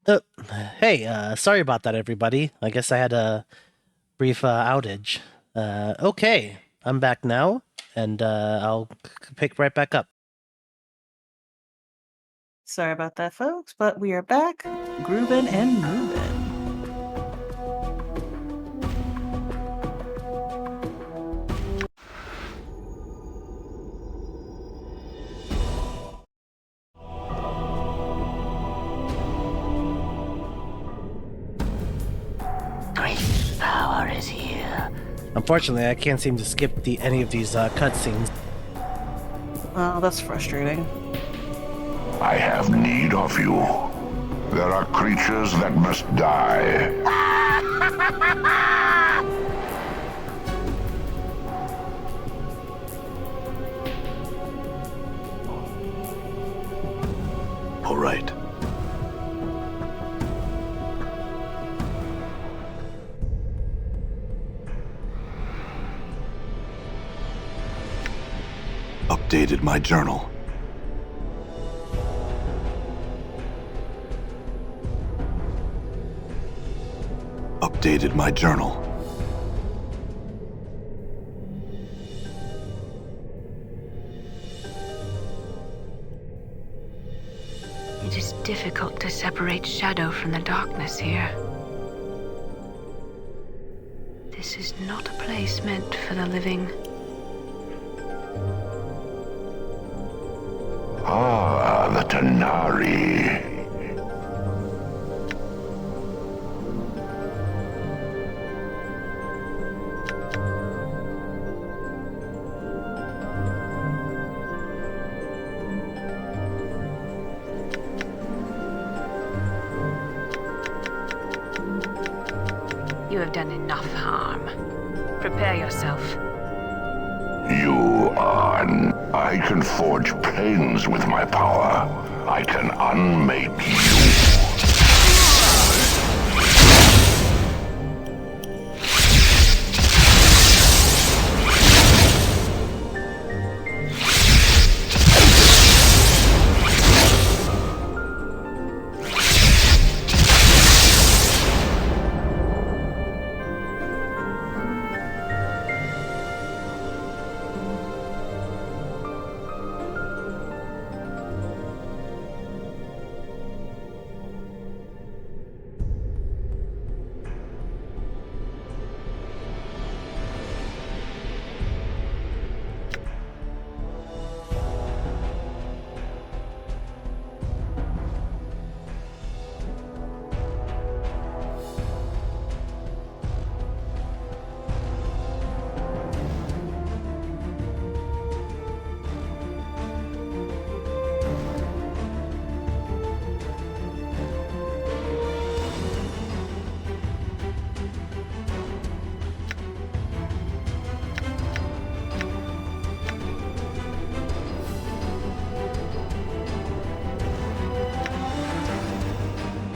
Uh, hey, sorry about that, everybody. I guess I had a brief outage. Okay, I'm back now, and I'll pick right back up. Sorry about that, folks, but we are back, grooving and moving. Great power is here. Unfortunately, I can't seem to skip any of these cutscenes. Oh, that's frustrating. I have need of you. There are creatures that must die. All right. Updated my journal. Updated my journal. It is difficult to separate shadow from the darkness here. This is not a place meant for the living. Ah, the Tanari. You have done enough harm. Prepare yourself. You are... I can forge planes with my power. I can unmake you.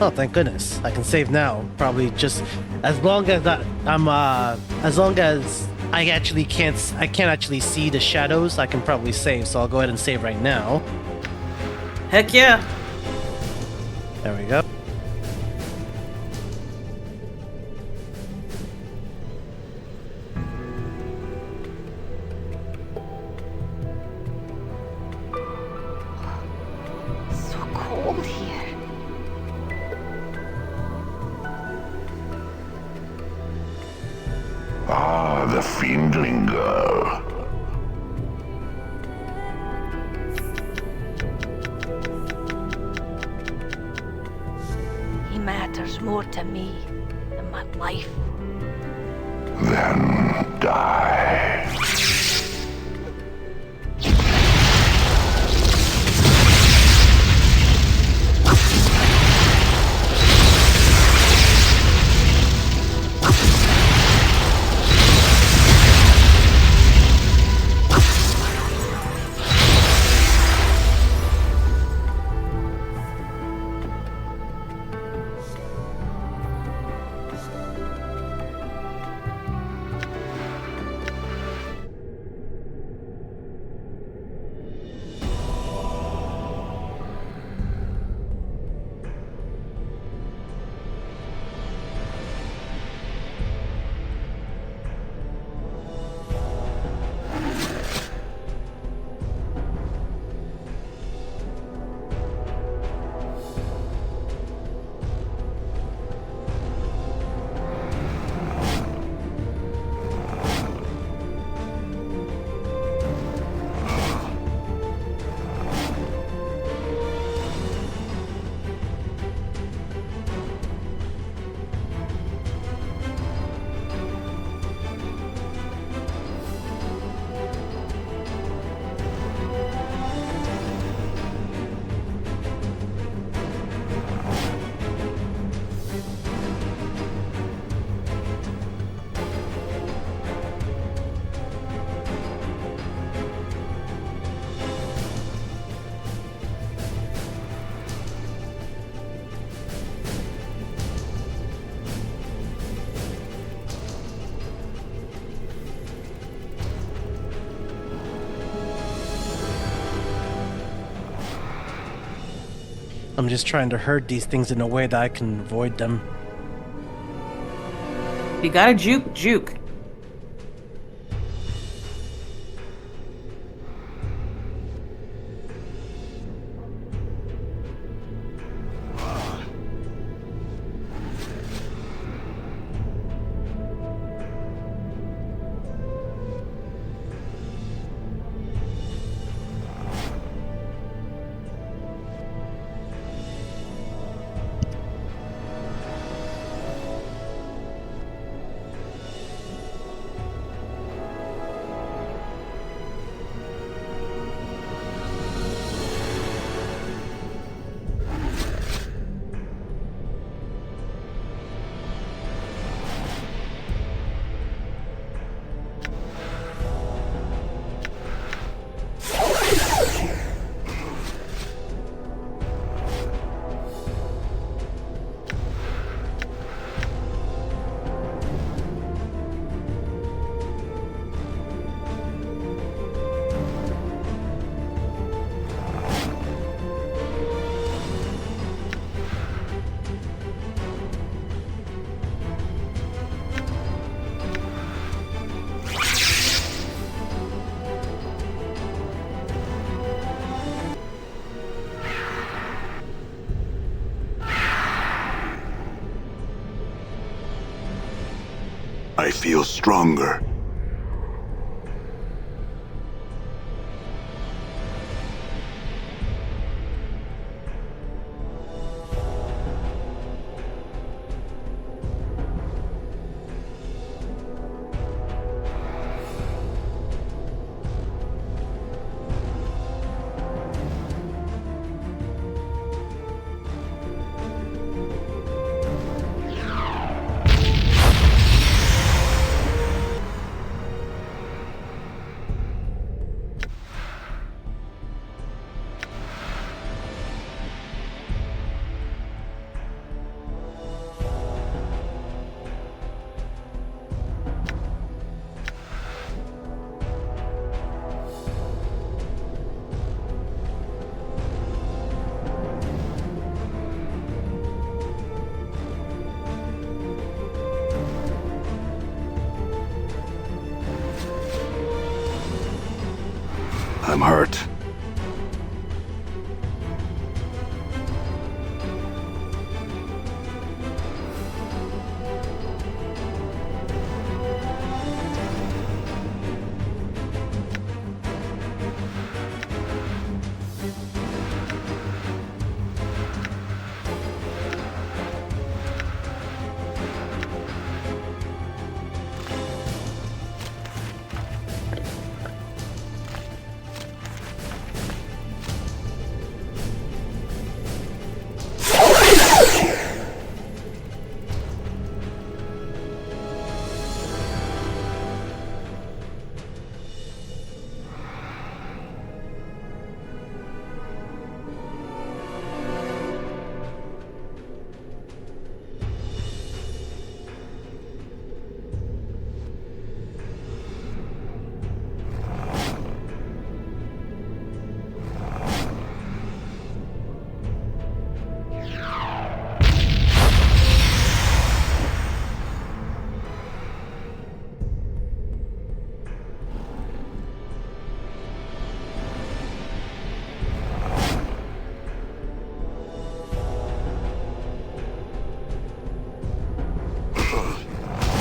Oh, thank goodness! I can save now. Probably just as long as as long as I can't actually see the shadows. I can probably save. So I'll go ahead and save right now. Heck yeah! There we go. So cold here. Ah, the Fiendling girl. He matters more to me than my life. Then die. I'm just trying to herd these things in a way that I can avoid them. You gotta juke. I feel stronger. I'm hurt.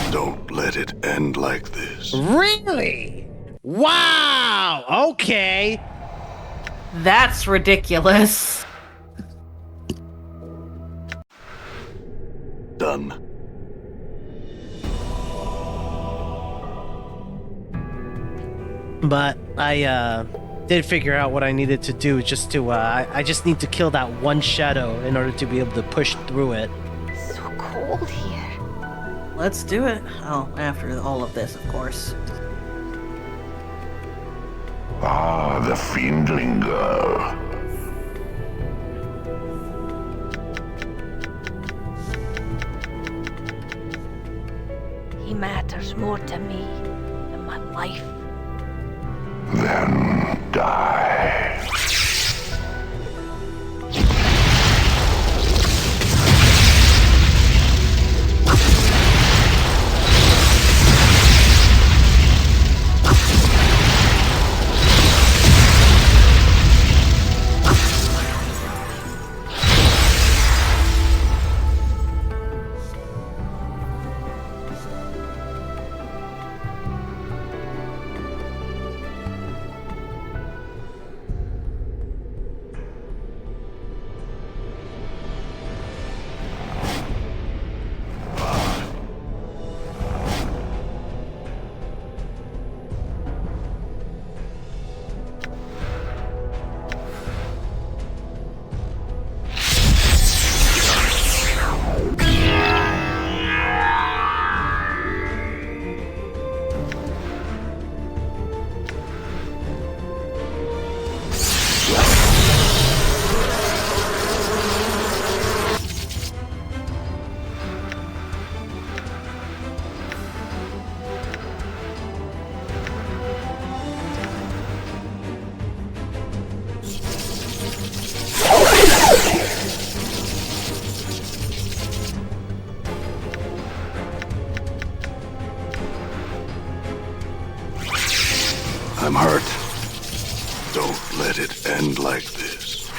Don't let it end like this. Really? Wow! Okay. That's ridiculous. Done. But I did figure out what I needed to do just to I just need to kill that one shadow in order to be able to push through it. So cold here. Let's do it. Oh, after all of this, of course. Ah, the Fiendling girl. He matters more to me than my life. Then die. I'm hurt. Don't let it end like this.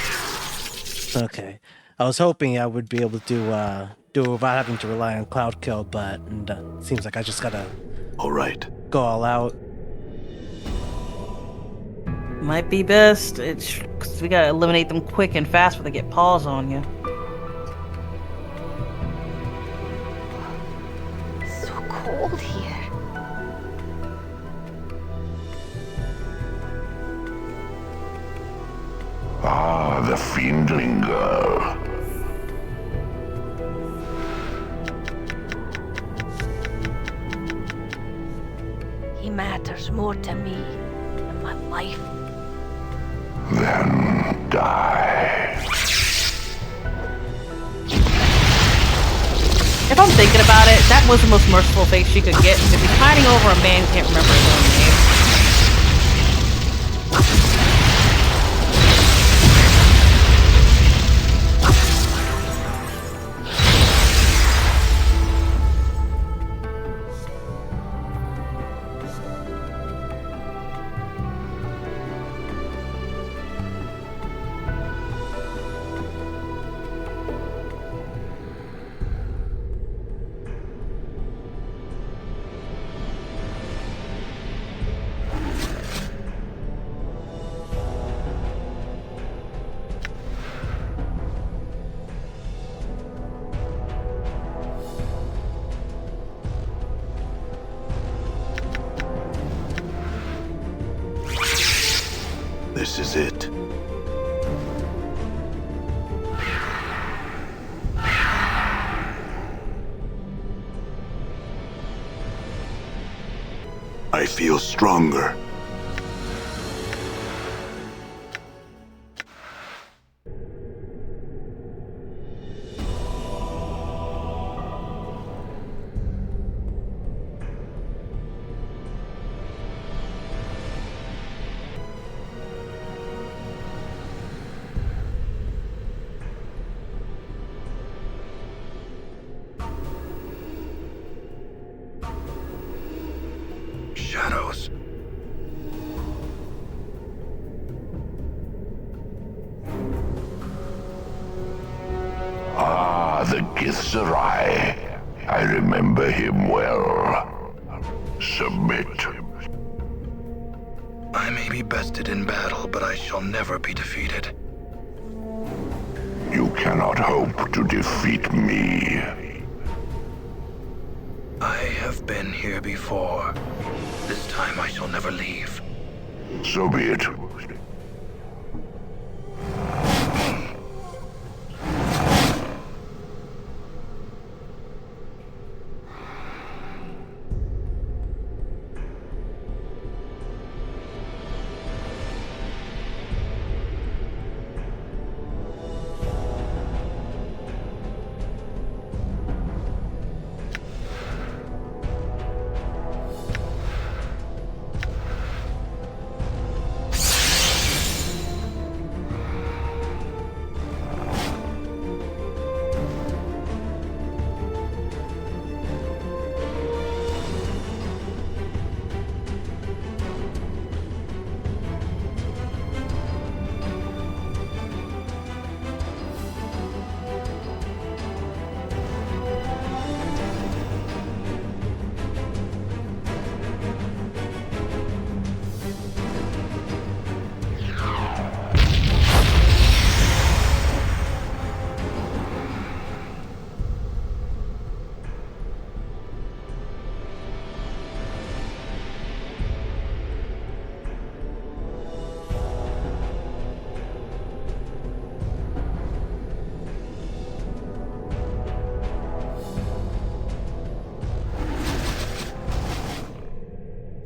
Okay. I was hoping I would be able to do it without having to rely on cloud kill, but seems like I just gotta All right. go all out. Might be best. It's because we gotta eliminate them quick and fast before they get paws on you. So cold here. Ah, the fiendling girl. He matters more to me than my life. Then die. If I'm thinking about it, that was the most merciful fate she could get because he's hiding over a man who can't remember his own name. This is it. I feel stronger. Shadows. Ah, the Githzerai. I remember him well. Submit. I may be bested in battle, but I shall never be defeated. You cannot hope to defeat me. I have been here before. This time I shall never leave. So be it.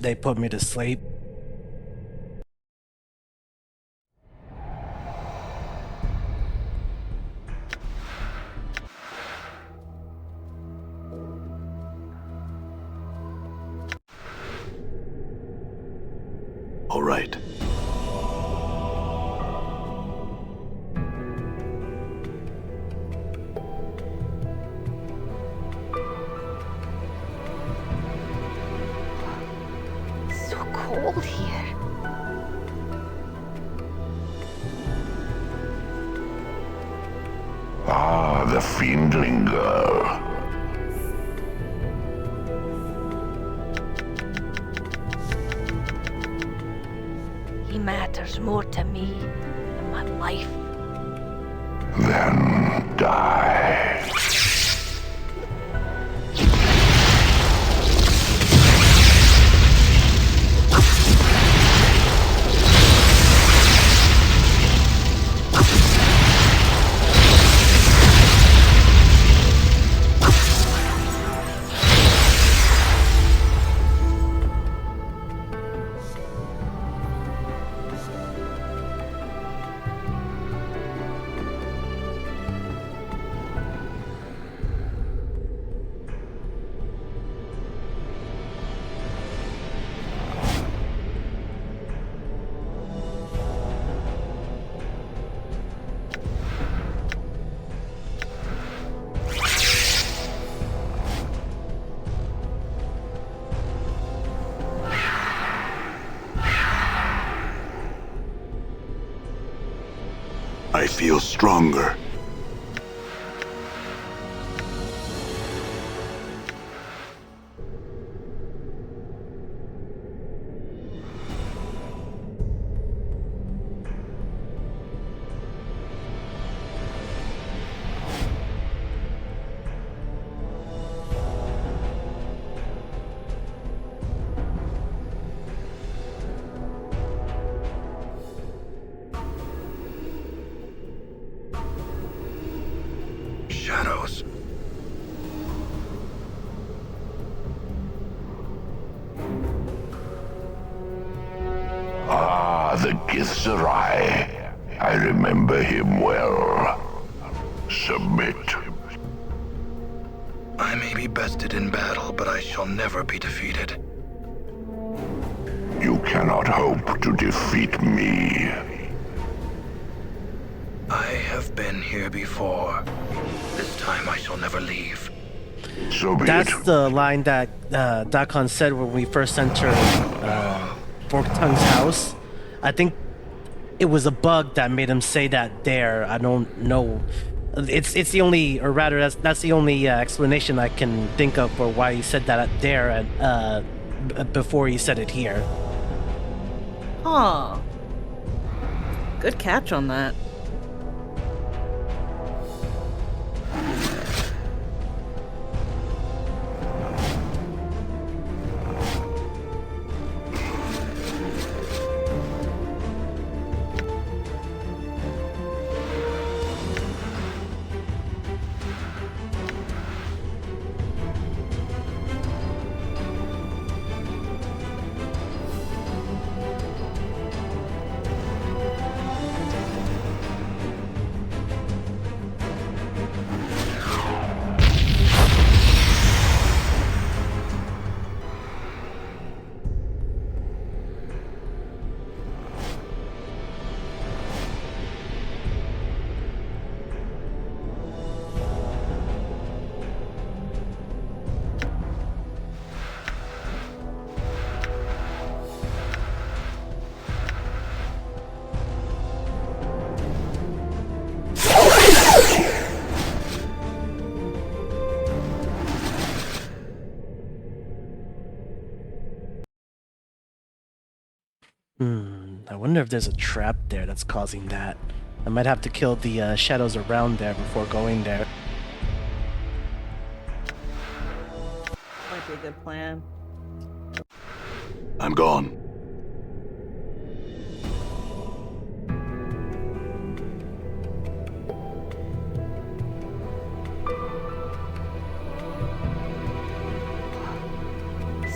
They put me to sleep. All right. So cold. cold here. Ah, the fiendling girl. He matters more to me than my life. Then die. I feel stronger. Shadows. Ah, the Githzerai. I remember him well. Submit. I may be bested in battle, but I shall never be defeated. You cannot hope to defeat me. I have been here before. This time I shall never leave. So be That's it. the line that Dakon said when we first entered Forktongue's house. I think it was a bug that made him say that there. I don't know. It's the only, or rather, that's the only explanation I can think of for why he said that there and before he said it here. Huh. Good catch on that. I wonder if there's a trap there that's causing that. I might have to kill the shadows around there before going there. Might be a good plan. I'm gone.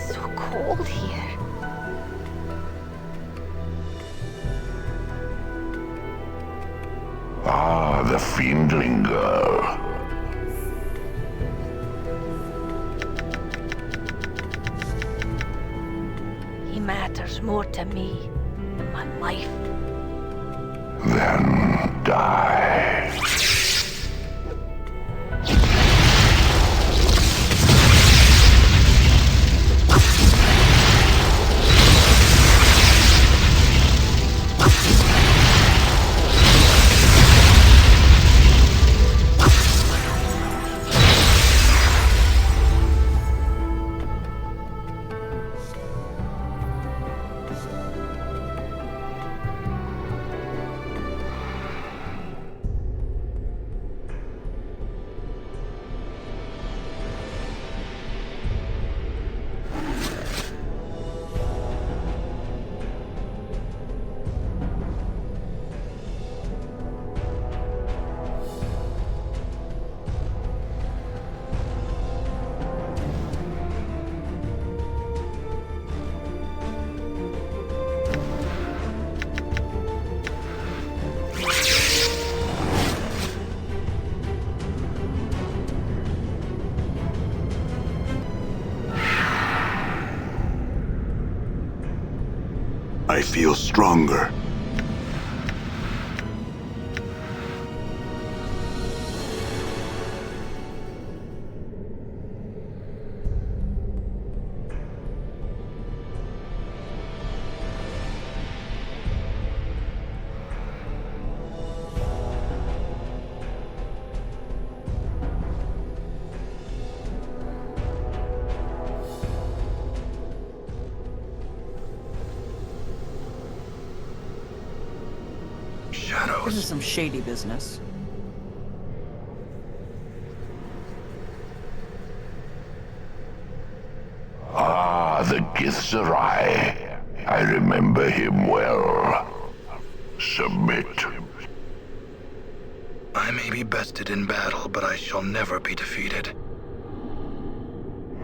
So cold here. Ah, the fiendling girl. He matters more to me than my life. Then die. I feel stronger. This is some shady business. Ah, the Githzerai. I remember him well. Submit. I may be bested in battle, but I shall never be defeated.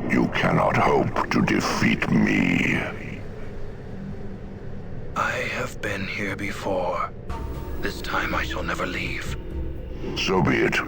You cannot hope to defeat me. I have been here before. This time I shall never leave. So be it.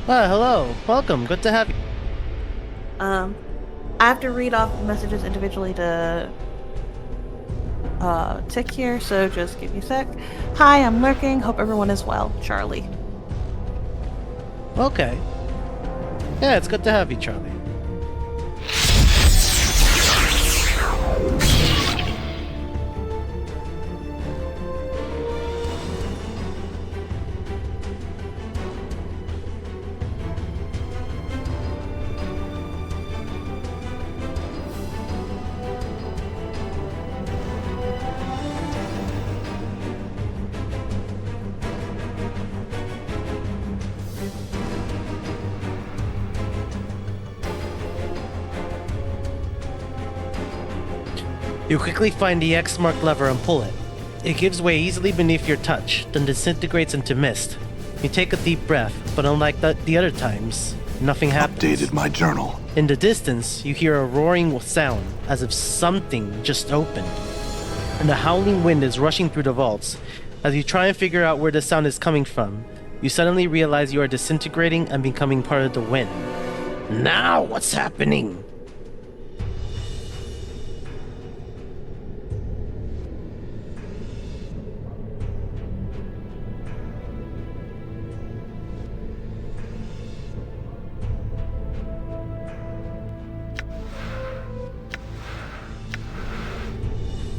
Hello. Welcome. Good to have you. I have to read off messages individually to tick here, so just give me a sec. Hi, I'm lurking. Hope everyone is well. Charlie. Okay. Yeah, it's good to have you, Charlie. You quickly find the X marked lever and pull it. It gives way easily beneath your touch, then disintegrates into mist. You take a deep breath, but unlike the other times, nothing happens. Updated my journal. In the distance, you hear a roaring sound, as if something just opened. And the howling wind is rushing through the vaults. As you try and figure out where the sound is coming from, you suddenly realize you are disintegrating and becoming part of the wind. Now what's happening?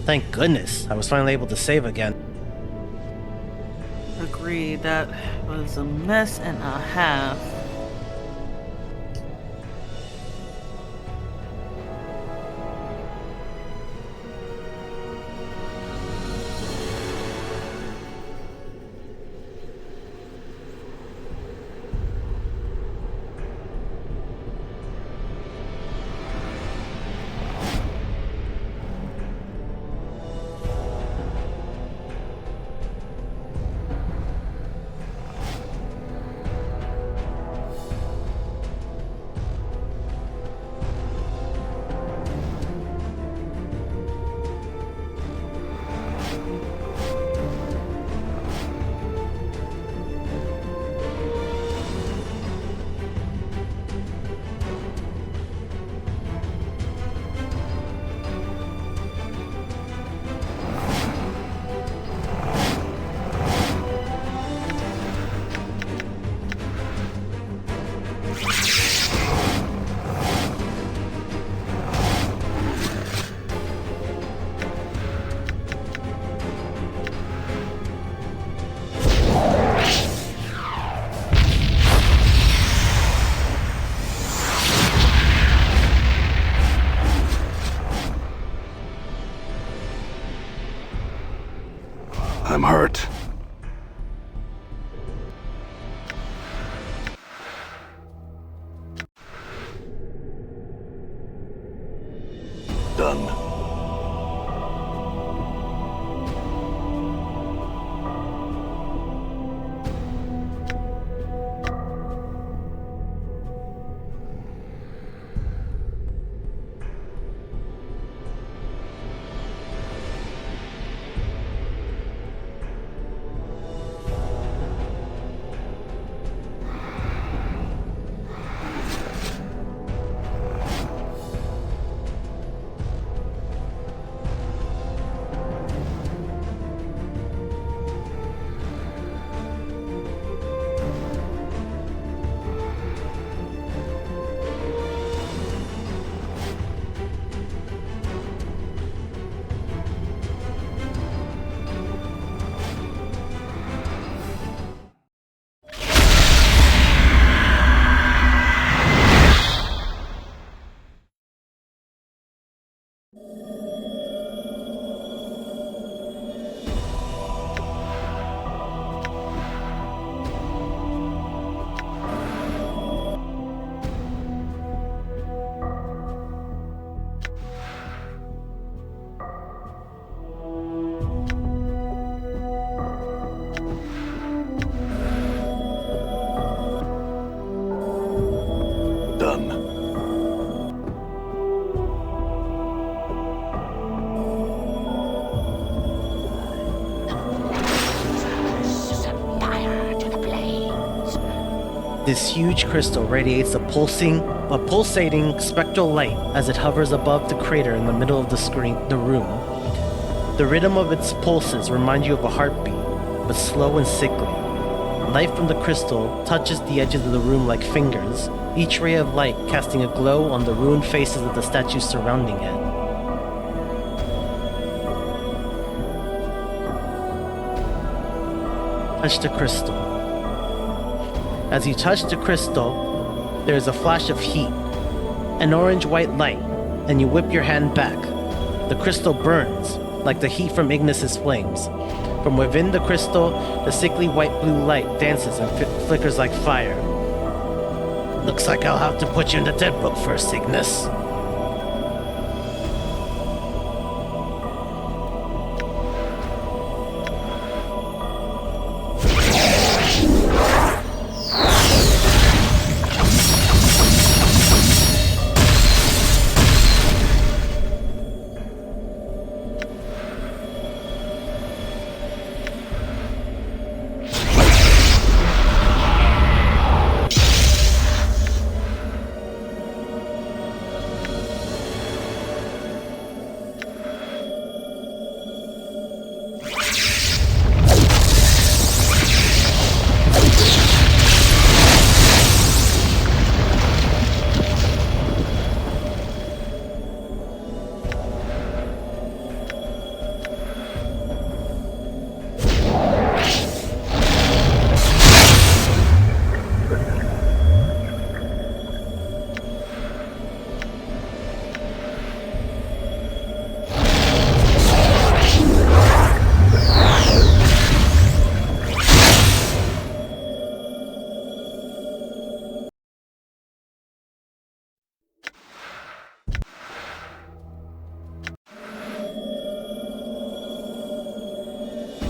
Thank goodness, I was finally able to save again. Agreed, that was a mess and a half. This huge crystal radiates a pulsating spectral light as it hovers above the crater in the middle of the room. The rhythm of its pulses remind you of a heartbeat, but slow and sickly. Light from the crystal touches the edges of the room like fingers, each ray of light casting a glow on the ruined faces of the statues surrounding it. Touch the crystal. As you touch the crystal, there is a flash of heat, an orange-white light, and you whip your hand back. The crystal burns, like the heat from Ignis's flames. From within the crystal, the sickly white-blue light dances and flickers like fire. Looks like I'll have to put you in the dead book first, Ignis.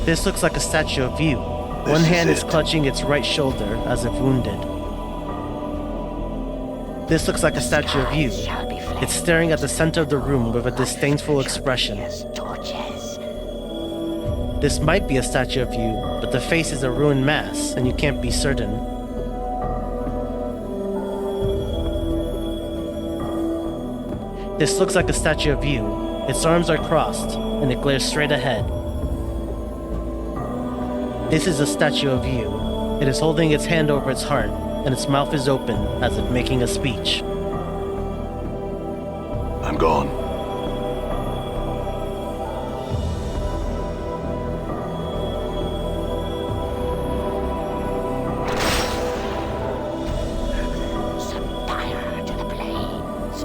This looks like a statue of you. One hand is clutching its right shoulder as if wounded. This looks like a statue of you. It's staring at the center of the room with a disdainful expression. This might be a statue of you, but the face is a ruined mass, and you can't be certain. This looks like a statue of you. Its arms are crossed, and it glares straight ahead. This is a statue of you. It is holding its hand over its heart, and its mouth is open as if making a speech. I'm gone. Fire to the plains.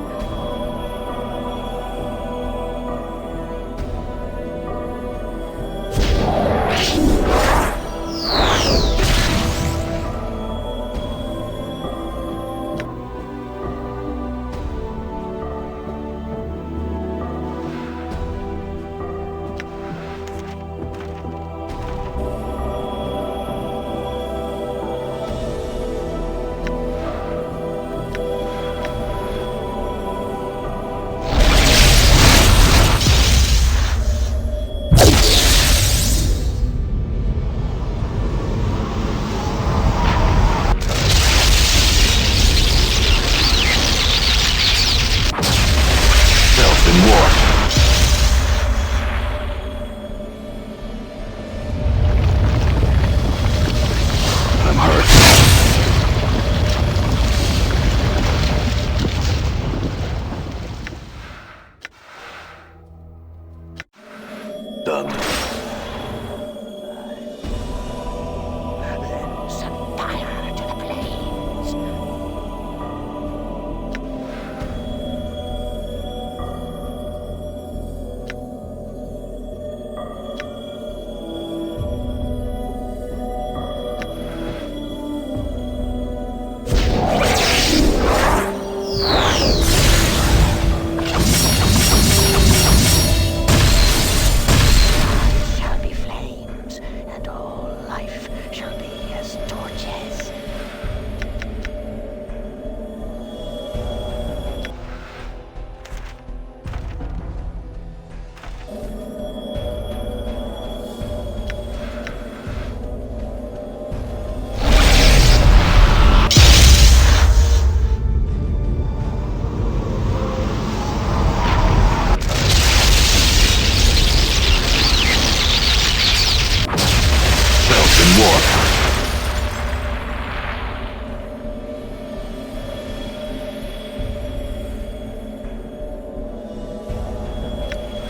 been warped.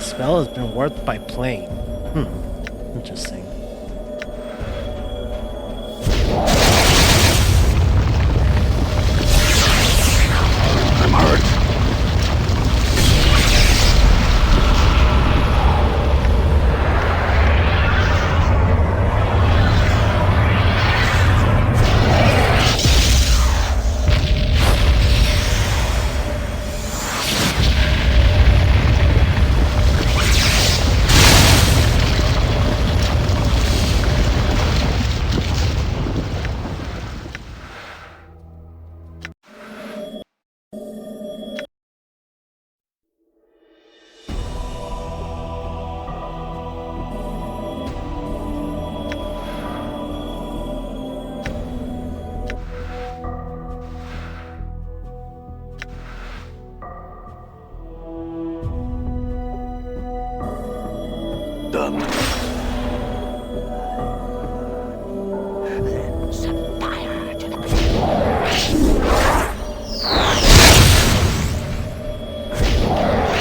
Spell has been warped by plane. Interesting. I'm hurt. Done. Set fire to the blaze.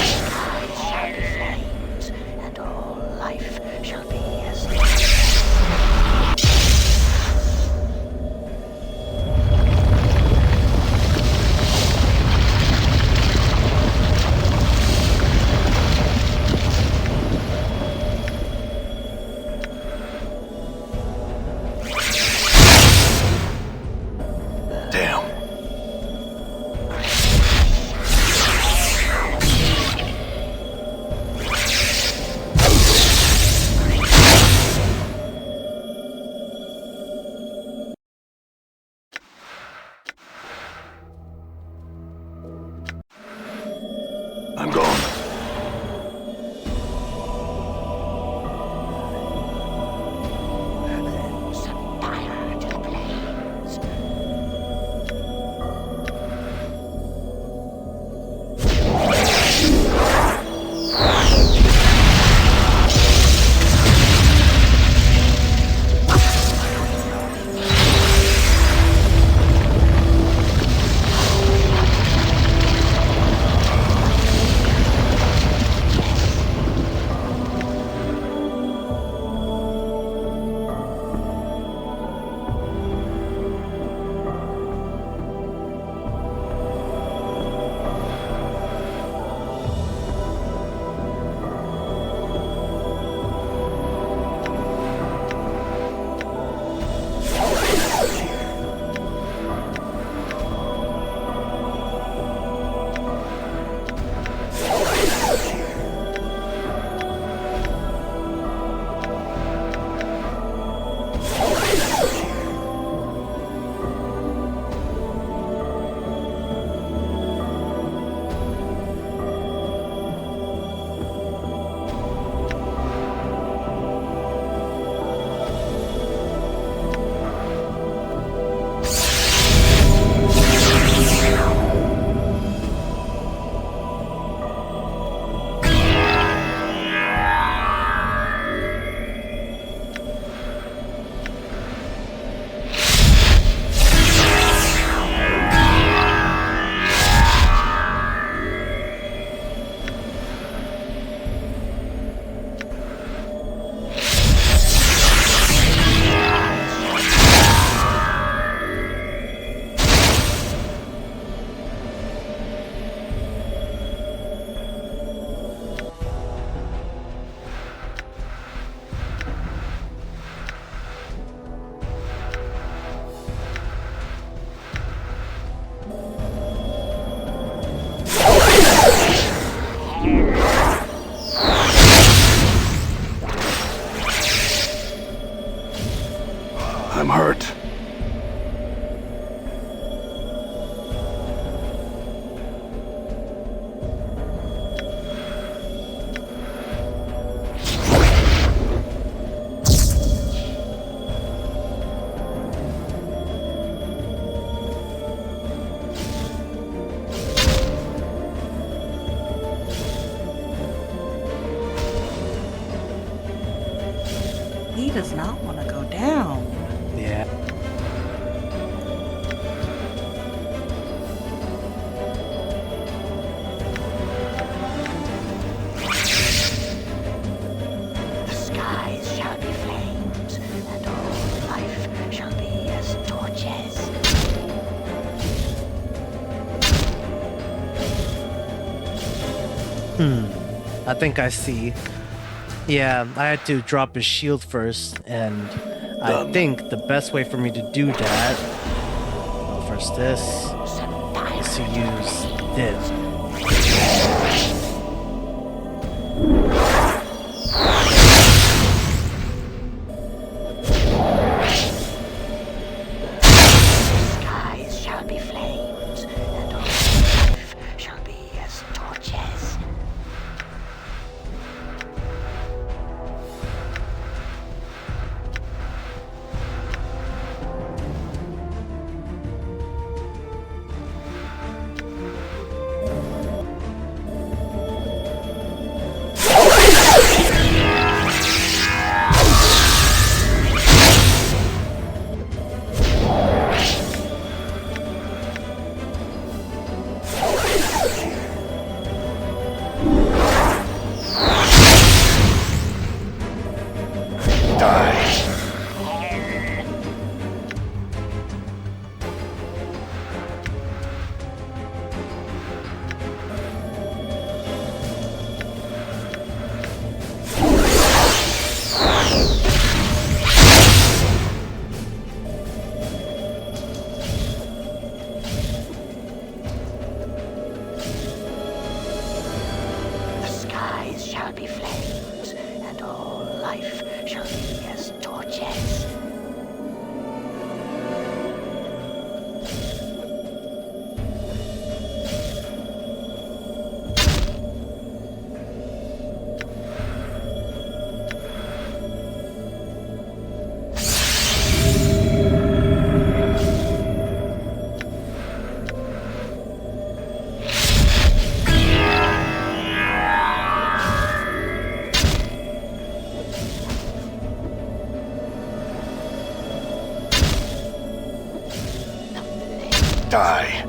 Shall be flames, and all life shall be as Damn. I'm gone. set fire to the blaze. I'm hurt. He does not want to go down. I think I see. Yeah, I had to drop his shield first, and I think the best way for me to do that, well, first this, is to use this. Skies shall be flames, and all life shall be as torches. The skies shall be flames, and all life shall be as torches. Die.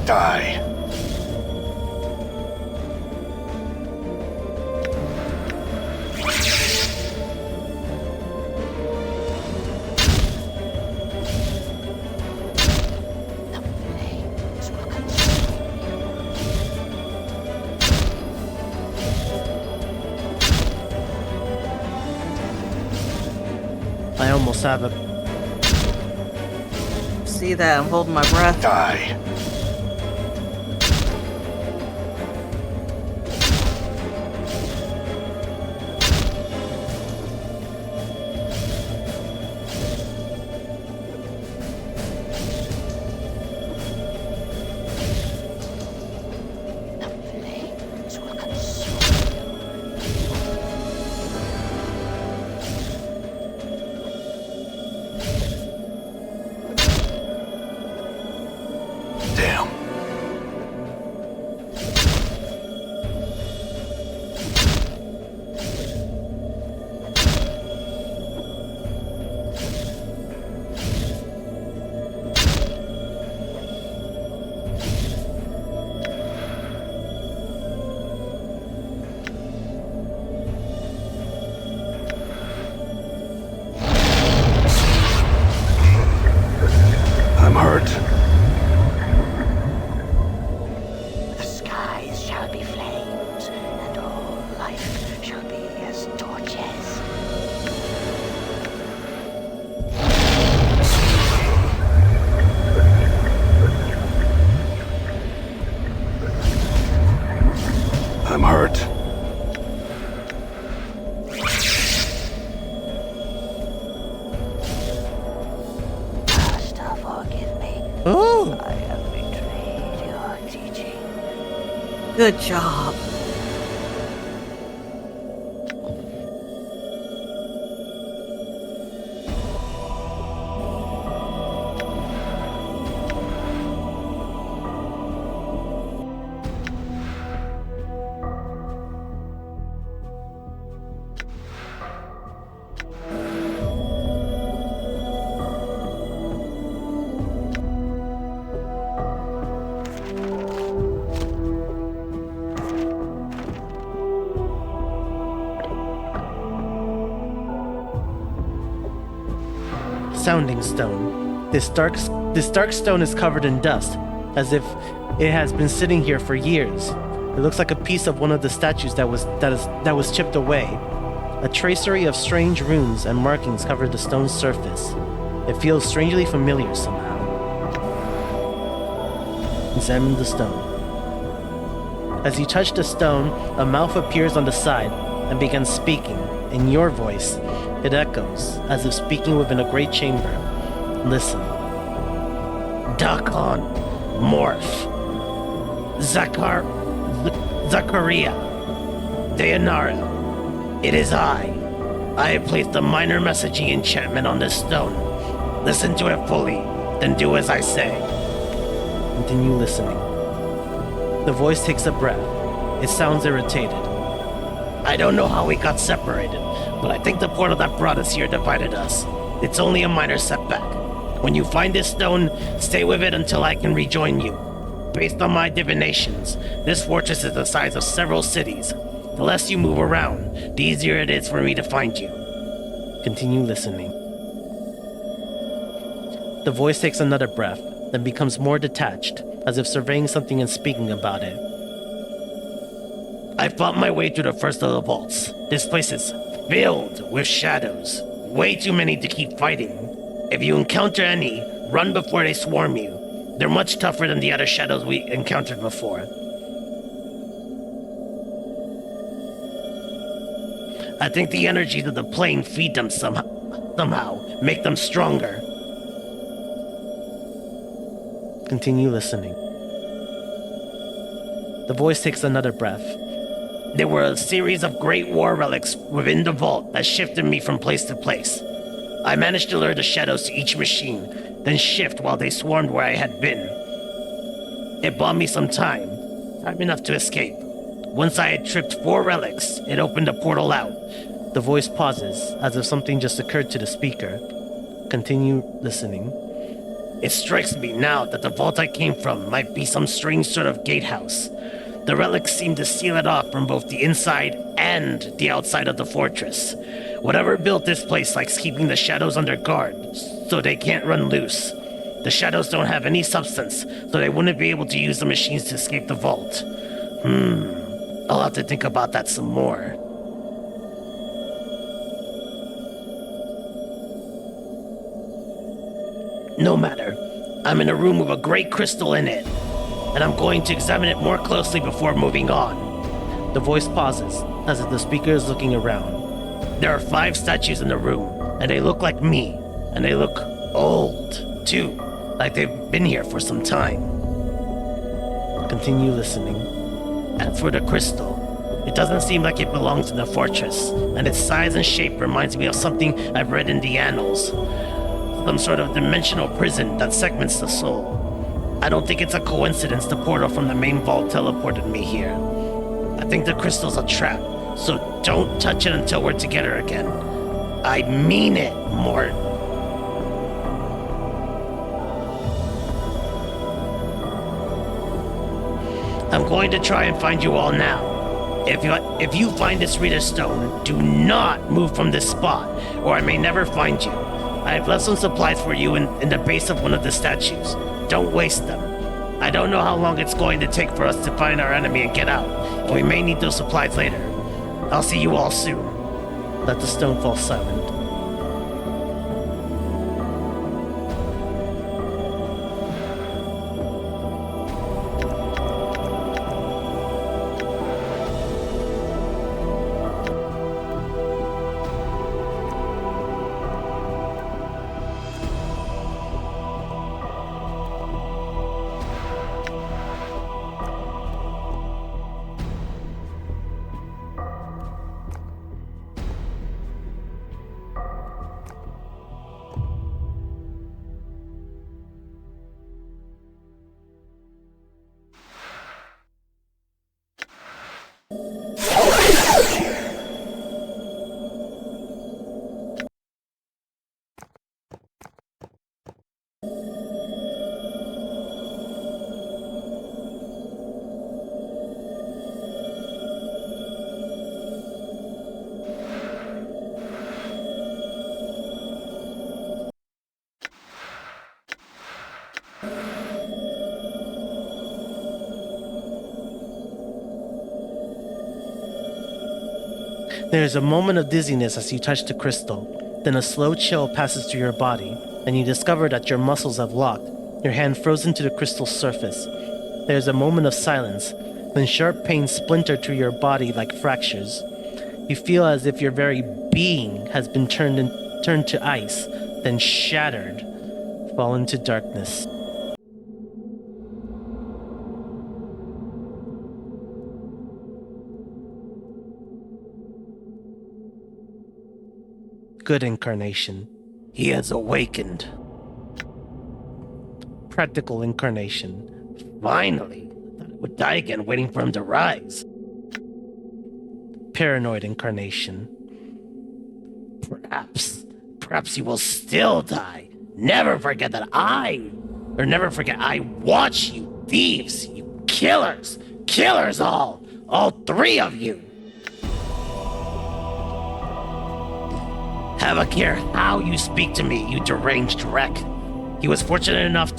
Die. The flames will consume you. I almost have it. See that? I'm holding my breath. Die. The flames will consume you. Damn. I'm hurt. The skies shall be flames, and all life shall be as torches. I'm hurt. Master, forgive me. Oh, I have betrayed your teaching. Good job. sounding stone. This dark stone is covered in dust, as if it has been sitting here for years. It looks like a piece of one of the statues that was chipped away. A tracery of strange runes and markings cover the stone's surface. It feels strangely familiar somehow. Examine the stone. As you touch the stone, a mouth appears on the side and begins speaking. In your voice, it echoes, as if speaking within a great chamber. Listen. Dakon, Morph, Zachariah, Dayanara. It is I. I have placed a minor messaging enchantment on this stone. Listen to it fully, then do as I say. Continue listening. The voice takes a breath. It sounds irritated. I don't know how we got separated, but I think the portal that brought us here divided us. It's only a minor setback. When you find this stone, stay with it until I can rejoin you. Based on my divinations, this fortress is the size of several cities. The less you move around, the easier it is for me to find you. Continue listening. The voice takes another breath, then becomes more detached, as if surveying something and speaking about it. I fought my way through the first of the vaults. This place is filled with shadows. Way too many to keep fighting. If you encounter any, run before they swarm you. They're much tougher than the other shadows we encountered before. I think the energies of the plane feed them somehow, make them stronger. Continue listening. The voice takes another breath. There were a series of great war relics within the vault that shifted me from place to place. I managed to lure the shadows to each machine, then shift while they swarmed where I had been. It bought me some time enough to escape. Once I had tripped 4 relics, it opened a portal out. The voice pauses, as if something just occurred to the speaker. Continue listening. It strikes me now that the vault I came from might be some strange sort of gatehouse. The relics seem to seal it off from both the inside and the outside of the fortress. Whatever built this place likes keeping the shadows under guard, so they can't run loose. The shadows don't have any substance, so they wouldn't be able to use the machines to escape the vault. I'll have to think about that some more. No matter. I'm in a room with a great crystal in it, and I'm going to examine it more closely before moving on. The voice pauses, as if the speaker is looking around. There are 5 statues in the room, and they look like me, and they look old, too, like they've been here for some time. Continue listening. As for the crystal, it doesn't seem like it belongs in the fortress, and its size and shape reminds me of something I've read in the annals. Some sort of dimensional prison that segments the soul. I don't think it's a coincidence the portal from the main vault teleported me here. I think the crystal's a trap, so don't touch it until we're together again. I mean it, Mort. I'm going to try and find you all now. If you find this Reader Stone, do not move from this spot, or I may never find you. I have left some supplies for you in the base of one of the statues. Don't waste them. I don't know how long it's going to take for us to find our enemy and get out, and we may need those supplies later. I'll see you all soon. Let the stone fall silent. There is a moment of dizziness as you touch the crystal. Then a slow chill passes through your body, and you discover that your muscles have locked, your hand frozen to the crystal's surface. There is a moment of silence, then sharp pains splinter through your body like fractures. You feel as if your very being has been turned to ice, then shattered, fall into darkness. Good incarnation. He has awakened. Practical incarnation. Finally. I thought I would die again waiting for him to rise. Paranoid incarnation. Perhaps you will still die. Never forget I watch you, thieves, you killers all three of you. Have a care how you speak to me, you deranged wreck. He was fortunate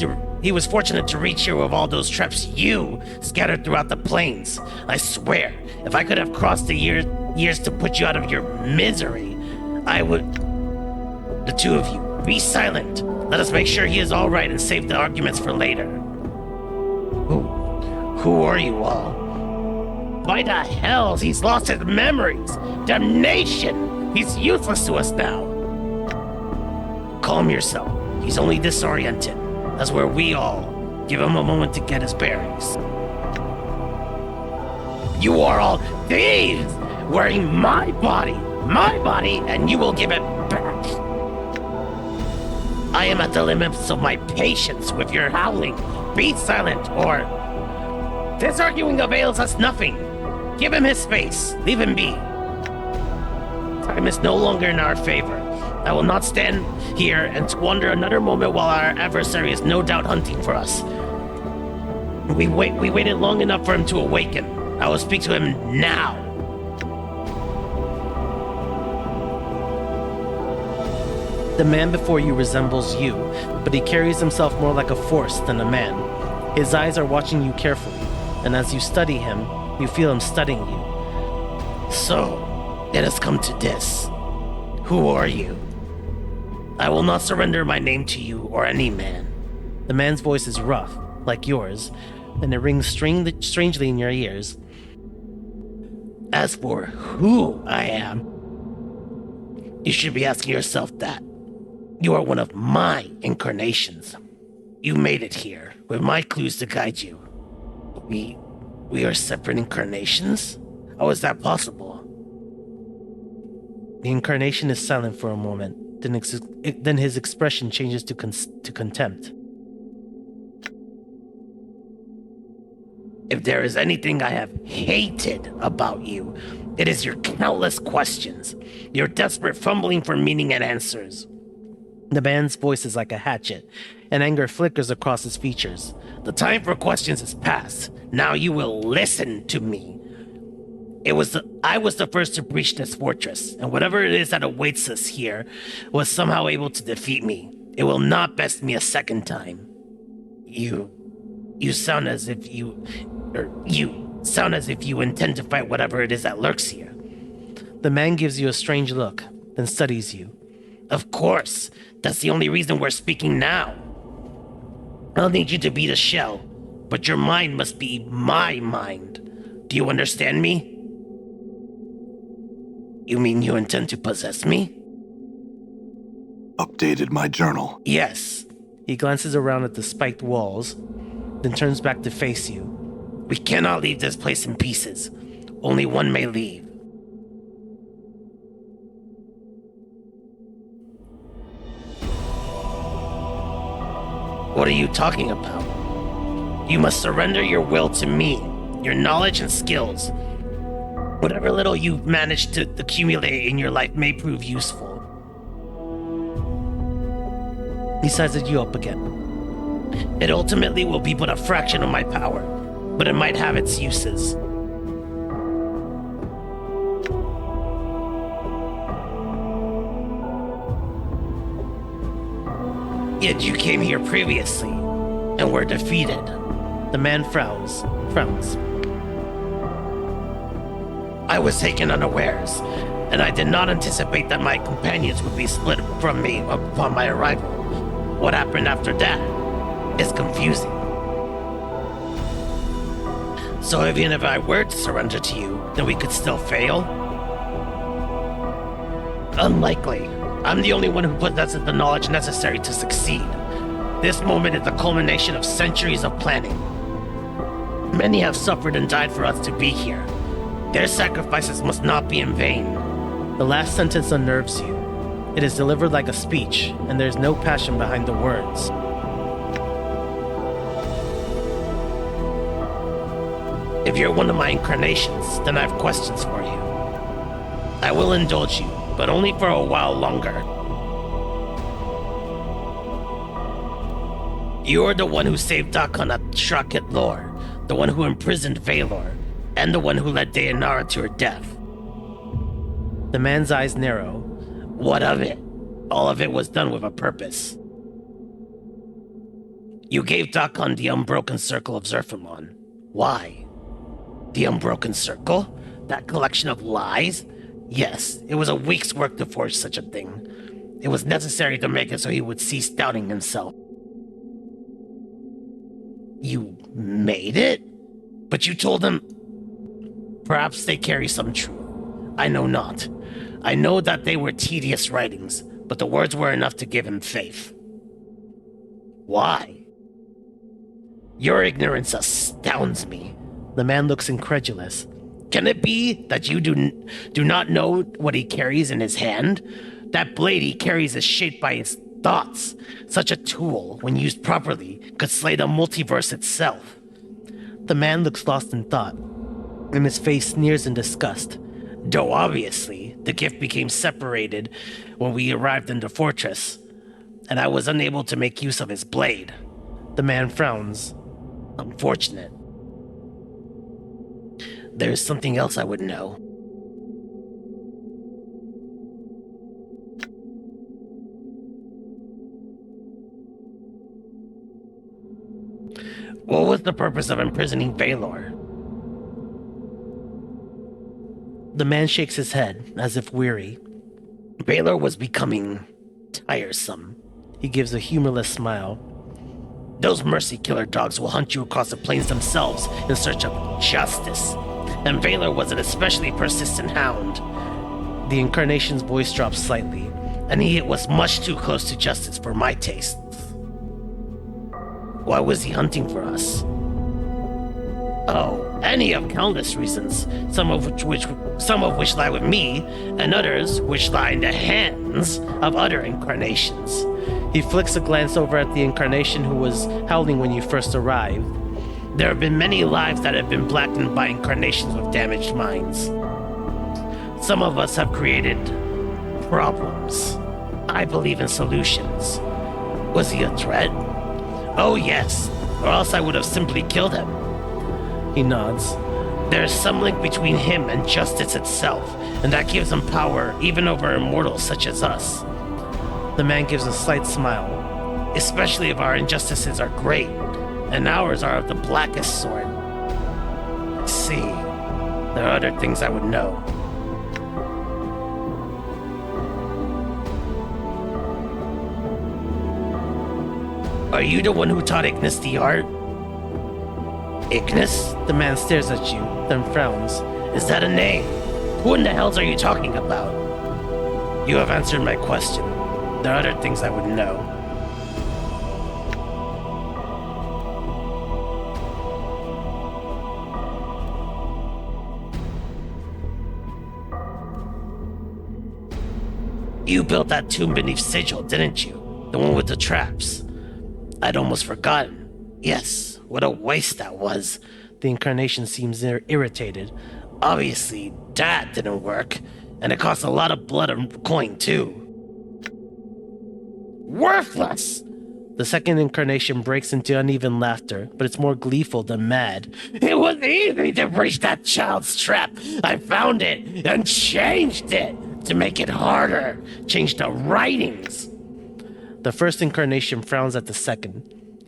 to reach here with all those traps you scattered throughout the plains. I swear, if I could have crossed the years to put you out of your misery, I would. The two of you, be silent. Let us make sure he is all right and save the arguments for later. Who are you all? By the hells, he's lost his memories. Damnation! He's useless to us now. Calm yourself. He's only disoriented. That's where we all give him a moment to get his bearings. You are all thieves, wearing my body, and you will give it back. I am at the limits of my patience with your howling. Be silent, or this arguing avails us nothing. Give him his space. Leave him be. Time is no longer in our favor. I will not stand here and squander another moment while our adversary is no doubt hunting for us. We waited long enough for him to awaken. I will speak to him now. The man before you resembles you, but he carries himself more like a force than a man. His eyes are watching you carefully, and as you study him, you feel him studying you. So, it has come to this. Who are you? I will not surrender my name to you or any man. The man's voice is rough, like yours, and it rings strangely in your ears. As for who I am, you should be asking yourself that. You are one of my incarnations. You made it here, with my clues to guide you. We are separate incarnations? How is that possible? The incarnation is silent for a moment, then his expression changes to contempt. If there is anything I have hated about you, it is your countless questions, your desperate fumbling for meaning and answers. The man's voice is like a hatchet, and anger flickers across his features. The time for questions is past. Now you will listen to me. I was the first to breach this fortress, and whatever it is that awaits us here was somehow able to defeat me. It will not best me a second time. You sound as if you intend to fight whatever it is that lurks here. The man gives you a strange look, then studies you. Of course, that's the only reason we're speaking now. I'll need you to be the shell, but your mind must be my mind. Do you understand me? You mean you intend to possess me? Updated my journal. Yes. He glances around at the spiked walls, then turns back to face you. We cannot leave this place in pieces. Only one may leave. What are you talking about? You must surrender your will to me, your knowledge and skills. Whatever little you've managed to accumulate in your life may prove useful. He sizes you up again. It ultimately will be but a fraction of my power, but it might have its uses. Yet you came here previously, and were defeated. The man frowns. I was taken unawares. and I did not anticipate that my companions would be split from me upon my arrival. What happened after that is confusing. So even if I were to surrender to you, then we could still fail? Unlikely. I'm the only one who possesses the knowledge necessary to succeed. This moment is the culmination of centuries of planning. Many have suffered and died for us to be here. Their sacrifices must not be in vain. The last sentence unnerves you. It is delivered like a speech, and there's no passion behind the words. If you're one of my incarnations, then I have questions for you. I will indulge you, but only for a while longer. You're the one who saved Dakan at Shrakit Lore, the one who imprisoned Valor, and the one who led Dayanara to her death. The man's eyes narrow. What of it? All of it was done with a purpose. You gave Dakan the Unbroken Circle of Zerfamon. Why? The Unbroken Circle? That collection of lies? Yes, it was a week's work to forge such a thing. It was necessary to make it so he would cease doubting himself. You made it? But you told him... Perhaps they carry some truth. I know not. I know that they were tedious writings, but the words were enough to give him faith. Why? Your ignorance astounds me. The man looks incredulous. Can it be that you do not know what he carries in his hand? That blade he carries is shaped by his thoughts. Such a tool, when used properly, could slay the multiverse itself. The man looks lost in thought, and his face sneers in disgust. Though obviously, the gift became separated when we arrived in the fortress, and I was unable to make use of his blade. The man frowns. Unfortunate. There's something else I would know. What was the purpose of imprisoning Valor? The man shakes his head, as if weary. Valor was becoming tiresome. He gives a humorless smile. Those mercy killer dogs will hunt you across the plains themselves in search of justice. And Valor was an especially persistent hound. The Incarnation's voice drops slightly, and he was much too close to justice for my tastes. Why was he hunting for us? Oh, any of countless reasons, some of which lie with me, and others which lie in the hands of other incarnations. He flicks a glance over at the Incarnation who was howling when you first arrived. There have been many lives that have been blackened by incarnations with damaged minds. Some of us have created problems. I believe in solutions. Was he a threat? Oh yes, or else I would have simply killed him. He nods. There is some link between him and justice itself, and that gives him power even over immortals such as us. The man gives a slight smile, especially if our injustices are great, and ours are of the blackest sort. See, there are other things I would know. Are you the one who taught Ignis the art? Ignis? The man stares at you, then frowns. Is that a name? Who in the hells are you talking about? You have answered my question. There are other things I would know. You built that tomb beneath Sigil, didn't you? The one with the traps. I'd almost forgotten. Yes, what a waste that was. The Incarnation seems irritated. Obviously, that didn't work, and it cost a lot of blood and coin, too. Worthless! The second Incarnation breaks into uneven laughter, but it's more gleeful than mad. It was easy to breach that child's trap. I found it and changed it to make it harder. Changed the writings. The first Incarnation frowns at the second.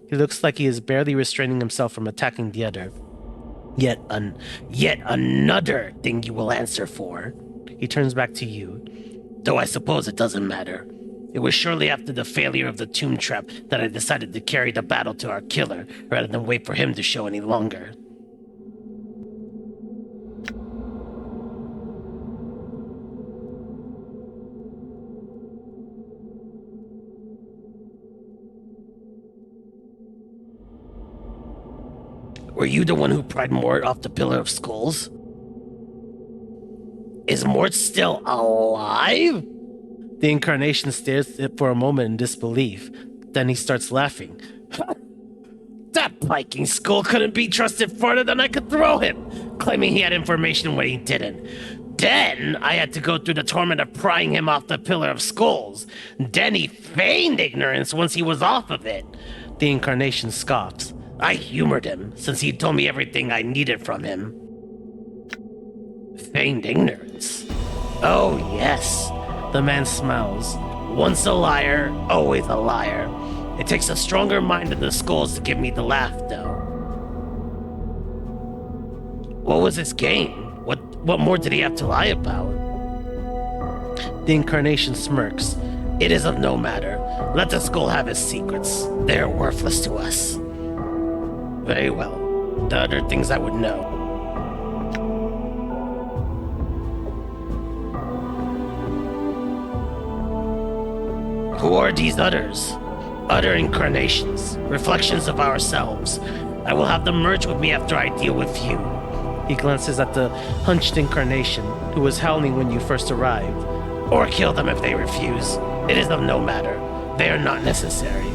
He looks like he is barely restraining himself from attacking the other. Yet another thing you will answer for. He turns back to you. Though I suppose it doesn't matter. It was shortly after the failure of the tomb trap that I decided to carry the battle to our killer, rather than wait for him to show any longer. Were you the one who pried Mort off the Pillar of Skulls? Is Mort still alive? The incarnation stares at it for a moment in disbelief. Then he starts laughing. That Viking skull couldn't be trusted farther than I could throw him, claiming he had information when he didn't. Then I had to go through the torment of prying him off the Pillar of Skulls. Then he feigned ignorance once he was off of it. The incarnation scoffs. I humored him, since he told me everything I needed from him. Feigned ignorance. Oh, yes. The man smiles. Once a liar, always a liar. It takes a stronger mind than the skulls to give me the laugh, though. What was his game? What more did he have to lie about? The incarnation smirks. It is of no matter. Let the skull have his secrets. They are worthless to us. Very well. The other things I would know. Who are these others? Other incarnations, reflections of ourselves. I will have them merge with me after I deal with you. He glances at the hunched incarnation, who was howling when you first arrived. Or kill them if they refuse. It is of no matter. They are not necessary.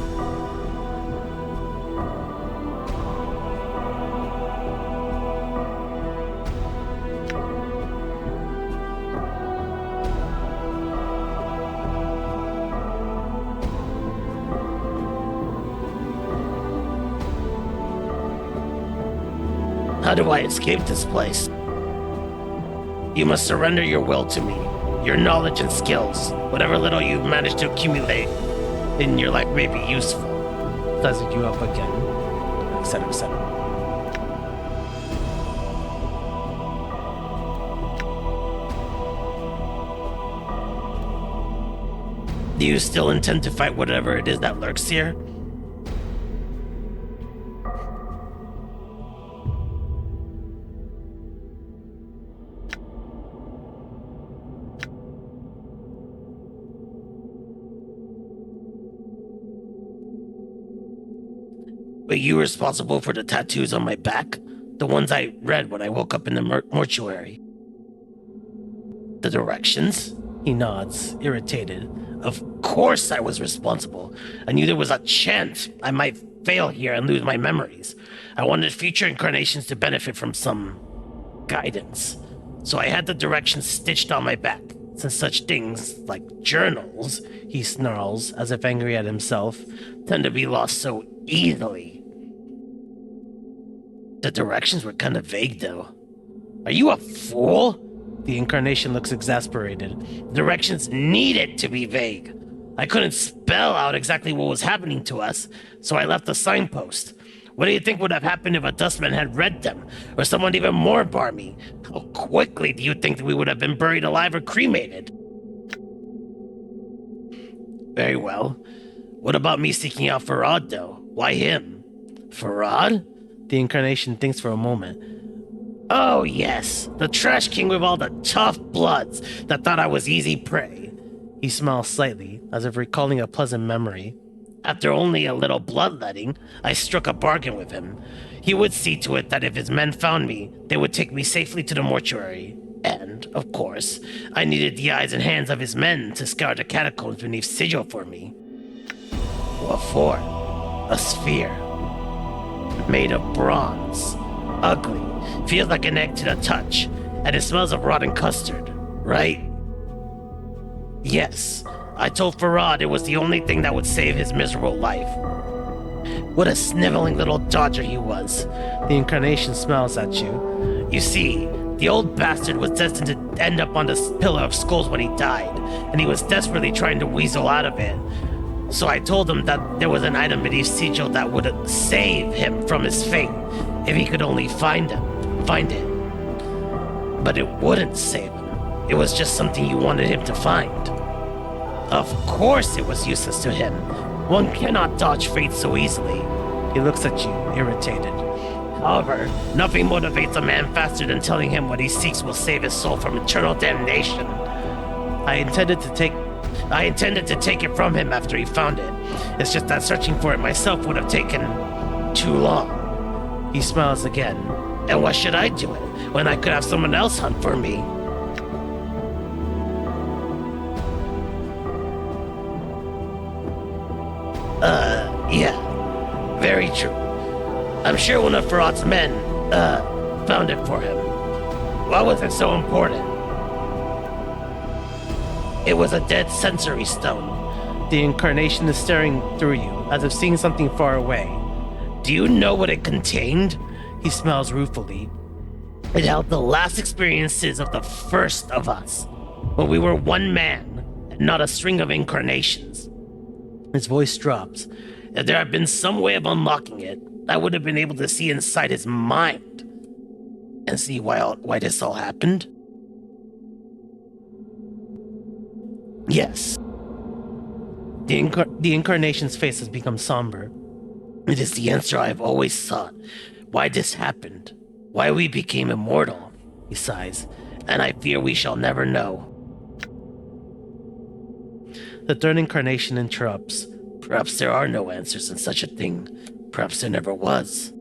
How do I escape this place? You must surrender your will to me, your knowledge and skills. Whatever little you've managed to accumulate in your life may be useful. Sizes you up again, etc., etc. Do you still intend to fight whatever it is that lurks here? Were you responsible for the tattoos on my back? The ones I read when I woke up in the mortuary? The directions? He nods, irritated. Of course I was responsible. I knew there was a chance I might fail here and lose my memories. I wanted future incarnations to benefit from some guidance. So I had the directions stitched on my back. Since such things, like journals, he snarls, as if angry at himself, tend to be lost so easily. The directions were kind of vague, though. Are you a fool? The incarnation looks exasperated. Directions needed to be vague. I couldn't spell out exactly what was happening to us, so I left a signpost. What do you think would have happened if a dustman had read them? Or someone even more barmy? How quickly do you think that we would have been buried alive or cremated? Very well. What about me seeking out Farad, though? Why him? Farad? The incarnation thinks for a moment. Oh, yes. The trash king with all the tough bloods that thought I was easy prey. He smiles slightly, as if recalling a pleasant memory. After only a little bloodletting, I struck a bargain with him. He would see to it that if his men found me, they would take me safely to the mortuary. And, of course, I needed the eyes and hands of his men to scour the catacombs beneath Sigil for me. What for? A sphere. Made of bronze. Ugly. Feels like an egg to the touch. And it smells of rotten custard. Right? Yes. I told Farad it was the only thing that would save his miserable life. What a sniveling little dodger he was. The incarnation smiles at you. You see, the old bastard was destined to end up on this Pillar of Skulls when he died, and he was desperately trying to weasel out of it. So I told him that there was an item beneath Sigil that would save him from his fate, if he could only find it. But it wouldn't save him. It was just something you wanted him to find. Of course it was useless to him. One cannot dodge fate so easily. He looks at you, irritated. However, nothing motivates a man faster than telling him what he seeks will save his soul from eternal damnation. I intended to take it from him after he found it. It's just that searching for it myself would have taken too long. He smiles again. And why should I do it when I could have someone else hunt for me? Yeah, very true. I'm sure one of Farhat's men, found it for him. Why was it so important? It was a dead sensory stone. The incarnation is staring through you, as if seeing something far away. Do you know what it contained? He smiles ruefully. It held the last experiences of the first of us, when we were one man, and not a string of incarnations. His voice drops. If there had been some way of unlocking it, I would have been able to see inside his mind and see why this all happened. Yes. The incarnation's face has become somber. It is the answer I've always sought. Why this happened. Why we became immortal. He sighs. And I fear we shall never know. The third incarnation interrupts. Perhaps there are no answers in such a thing. Perhaps there never was.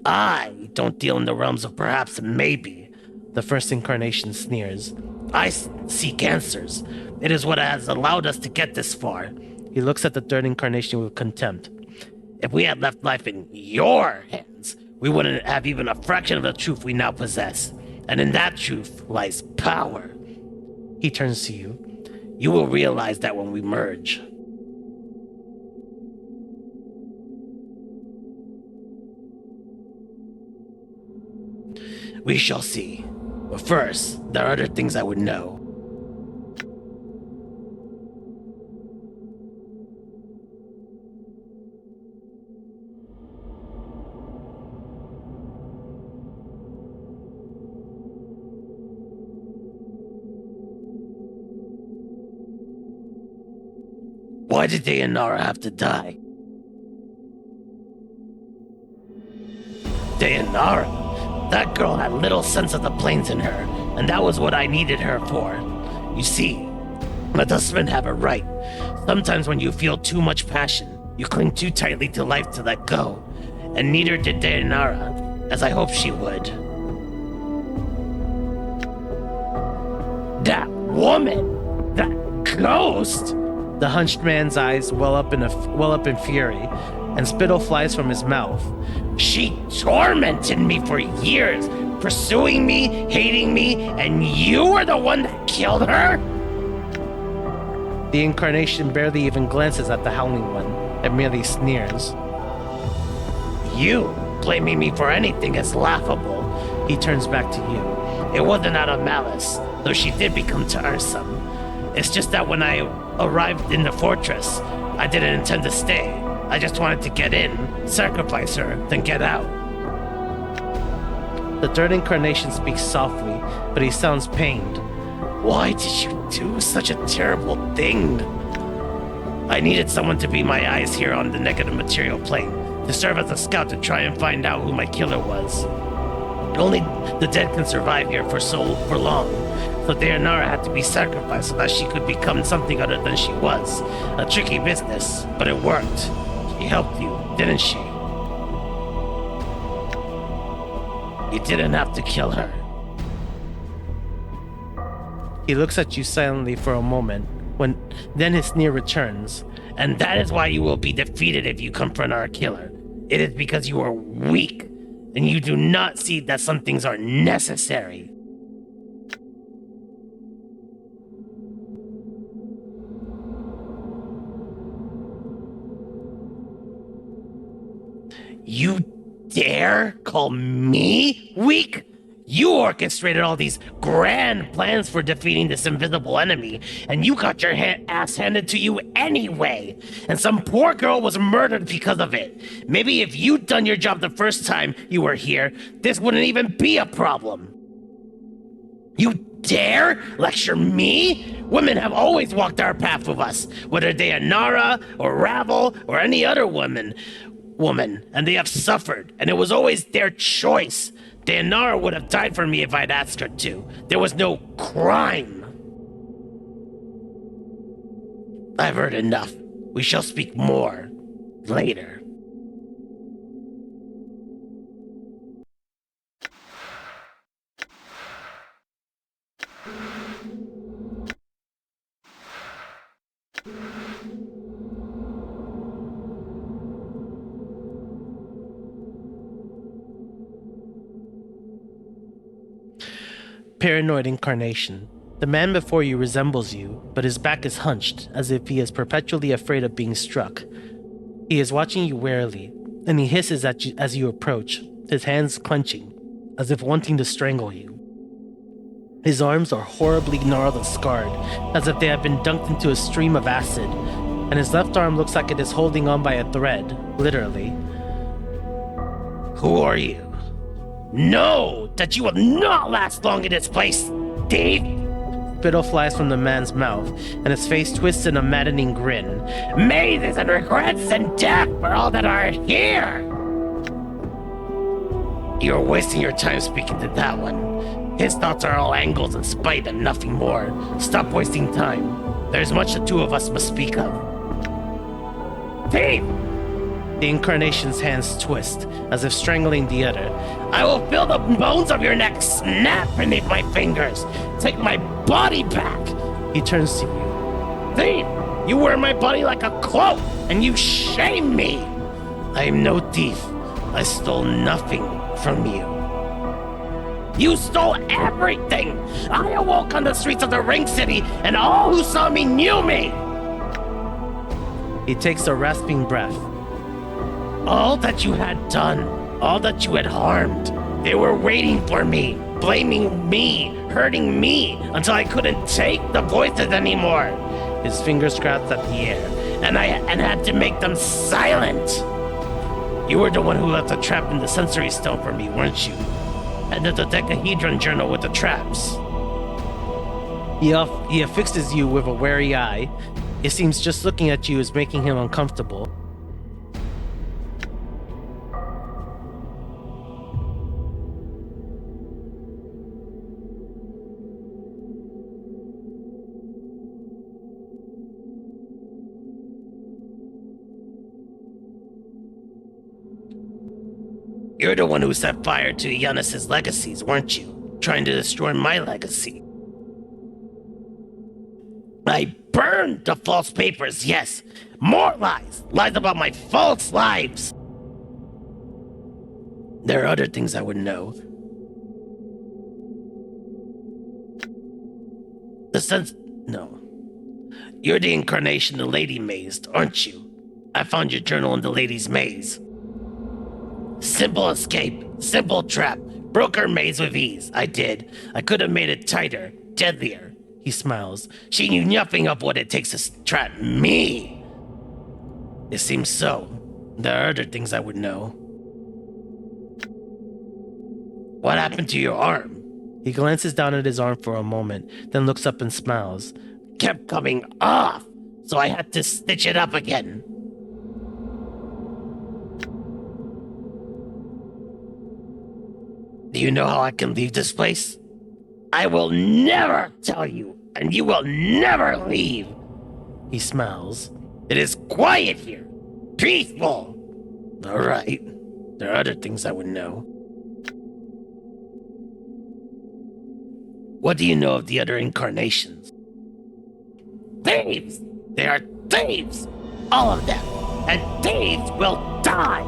I don't deal in the realms of perhaps and maybe. The first incarnation sneers. I seek answers. It is what has allowed us to get this far. He looks at the third incarnation with contempt. If we had left life in your hands, we wouldn't have even a fraction of the truth we now possess. And in that truth lies power. He turns to you. You will realize that when we merge. We shall see. But first, there are other things I would know. Why did Dayanara have to die? Dayanara? That girl had little sense of the planes in her, and that was what I needed her for. You see, the Dustmen have it right. Sometimes when you feel too much passion, you cling too tightly to life to let go. And neither did Dayanara, as I hoped she would. That woman! That ghost! The hunched man's eyes well up in fury, and spittle flies from his mouth. She tormented me for years, pursuing me, hating me, and you were the one that killed her? The incarnation barely even glances at the howling one, and merely sneers. You blaming me for anything is laughable. He turns back to you. It wasn't out of malice, though she did become tiresome. It's just that when I arrived in the fortress, I didn't intend to stay. I just wanted to get in, sacrifice her, then get out. The third incarnation speaks softly, but he sounds pained. Why did you do such a terrible thing? I needed someone to be my eyes here on the negative material plane, to serve as a scout to try and find out who my killer was. Only the dead can survive here for long. So Dayanara had to be sacrificed so that she could become something other than she was. A tricky business, but it worked. She helped you, didn't she? You didn't have to kill her. He looks at you silently for a moment, then his sneer returns. And that is why you will be defeated if you confront our killer. It is because you are weak, and you do not see that some things are necessary. You dare call me weak? You orchestrated all these grand plans for defeating this invisible enemy, and you got your ass handed to you anyway. And some poor girl was murdered because of it. Maybe if you'd done your job the first time you were here, this wouldn't even be a problem. You dare lecture me? Women have always walked our path with us, whether they are Nara or Ravel or any other woman, and they have suffered, and it was always their choice. Dayanara would have died for me if I'd asked her to. There was no crime. I've heard enough. We shall speak more later. Paranoid incarnation. The man before you resembles you, but his back is hunched, as if he is perpetually afraid of being struck. He is watching you warily, and he hisses at you as you approach, his hands clenching, as if wanting to strangle you. His arms are horribly gnarled and scarred, as if they have been dunked into a stream of acid, and his left arm looks like it is holding on by a thread, literally. Who are you? Know that you will not last long in this place, thief! Spittle flies from the man's mouth, and his face twists in a maddening grin. Mazes and regrets and death for all that are here! You're wasting your time speaking to that one. His thoughts are all angles and spite and nothing more. Stop wasting time. There's much the two of us must speak of. Thief! The incarnation's hands twist, as if strangling the other. I will feel the bones of your neck snap beneath my fingers. Take my body back. He turns to you. Thief! You wear my body like a cloak, and you shame me. I am no thief. I stole nothing from you. You stole everything! I awoke on the streets of the Ring City, and all who saw me knew me! He takes a rasping breath. All that you had done, all that you had harmed, they were waiting for me, blaming me, hurting me, until I couldn't take the voices anymore. His fingers grasped at the air, and I had to make them silent. You were the one who left a trap in the sensory stone for me, weren't you? And the dodecahedron journal with the traps. He affixes you with a wary eye. It seems just looking at you is making him uncomfortable. You're the one who set fire to Giannis's legacies, weren't you? Trying to destroy my legacy. I burned the false papers, yes. More lies. Lies about my false lives. There are other things I would know. No. You're the incarnation the lady mazed, aren't you? I found your journal in the lady's maze. Simple escape, simple trap. Broke her maze with ease. I did. I could have made it tighter, deadlier. He smiles. She knew nothing of what it takes to trap me. It seems so. There are other things I would know. What happened to your arm? He glances down at his arm for a moment, then looks up and smiles. Kept coming off, so I had to stitch it up again. Do you know how I can leave this place? I will never tell you, and you will never leave. He smiles. It is quiet here. Peaceful. All right. There are other things I would know. What do you know of the other incarnations? Thieves! They are thieves! All of them! And thieves will die!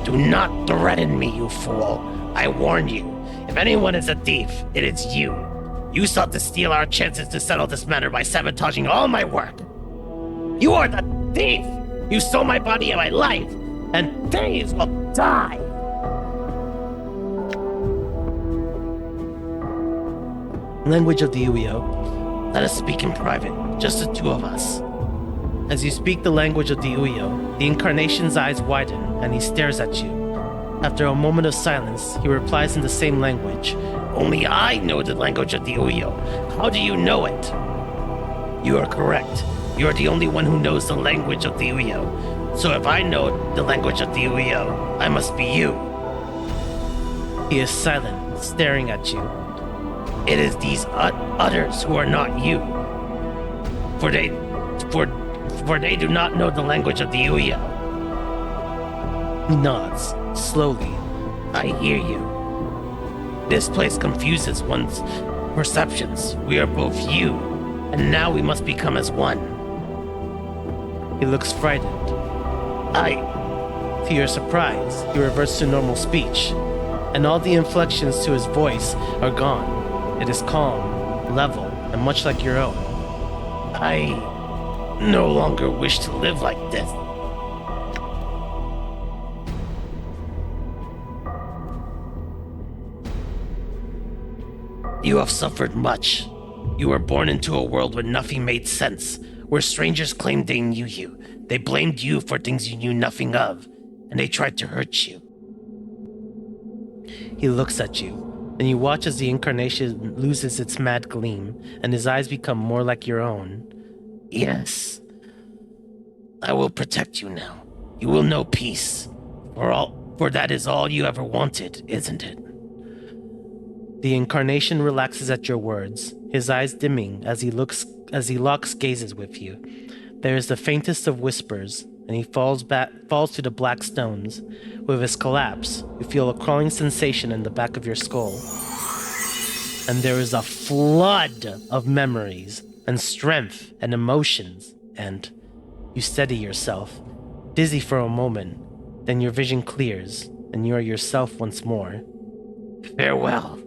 Do not threaten me, you fool! I warn you, if anyone is a thief, it is you. You sought to steal our chances to settle this matter by sabotaging all my work. You are the thief! You stole my body and my life, and thieves will die! Language of the Uyo. Let us speak in private, just the two of us. As you speak the language of the Uyo, the incarnation's eyes widen, and he stares at you. After a moment of silence, he replies in the same language. Only I know the language of the Uyo. How do you know it? You are correct. You are the only one who knows the language of the Uyo. So if I know the language of the Uyo, I must be you. He is silent, staring at you. It is these others who are not you. For they do not know the language of the Uyo. He nods, slowly. I hear you. This place confuses one's perceptions. We are both you, and now we must become as one. He looks frightened. To your surprise, he reverts to normal speech, and all the inflections to his voice are gone. It is calm, level, and much like your own. I no longer wish to live like this. You have suffered much. You were born into a world where nothing made sense, where strangers claimed they knew you. They blamed you for things you knew nothing of, and they tried to hurt you. He looks at you, and you watch as the incarnation loses its mad gleam, and his eyes become more like your own. Yes. I will protect you now. You will know peace. For that is all you ever wanted, isn't it? The incarnation relaxes at your words, his eyes dimming as he locks gazes with you. There is the faintest of whispers, and he falls to the black stones. With his collapse, you feel a crawling sensation in the back of your skull. And there is a flood of memories, and strength, and emotions, and you steady yourself, dizzy for a moment. Then your vision clears, and you are yourself once more. Farewell.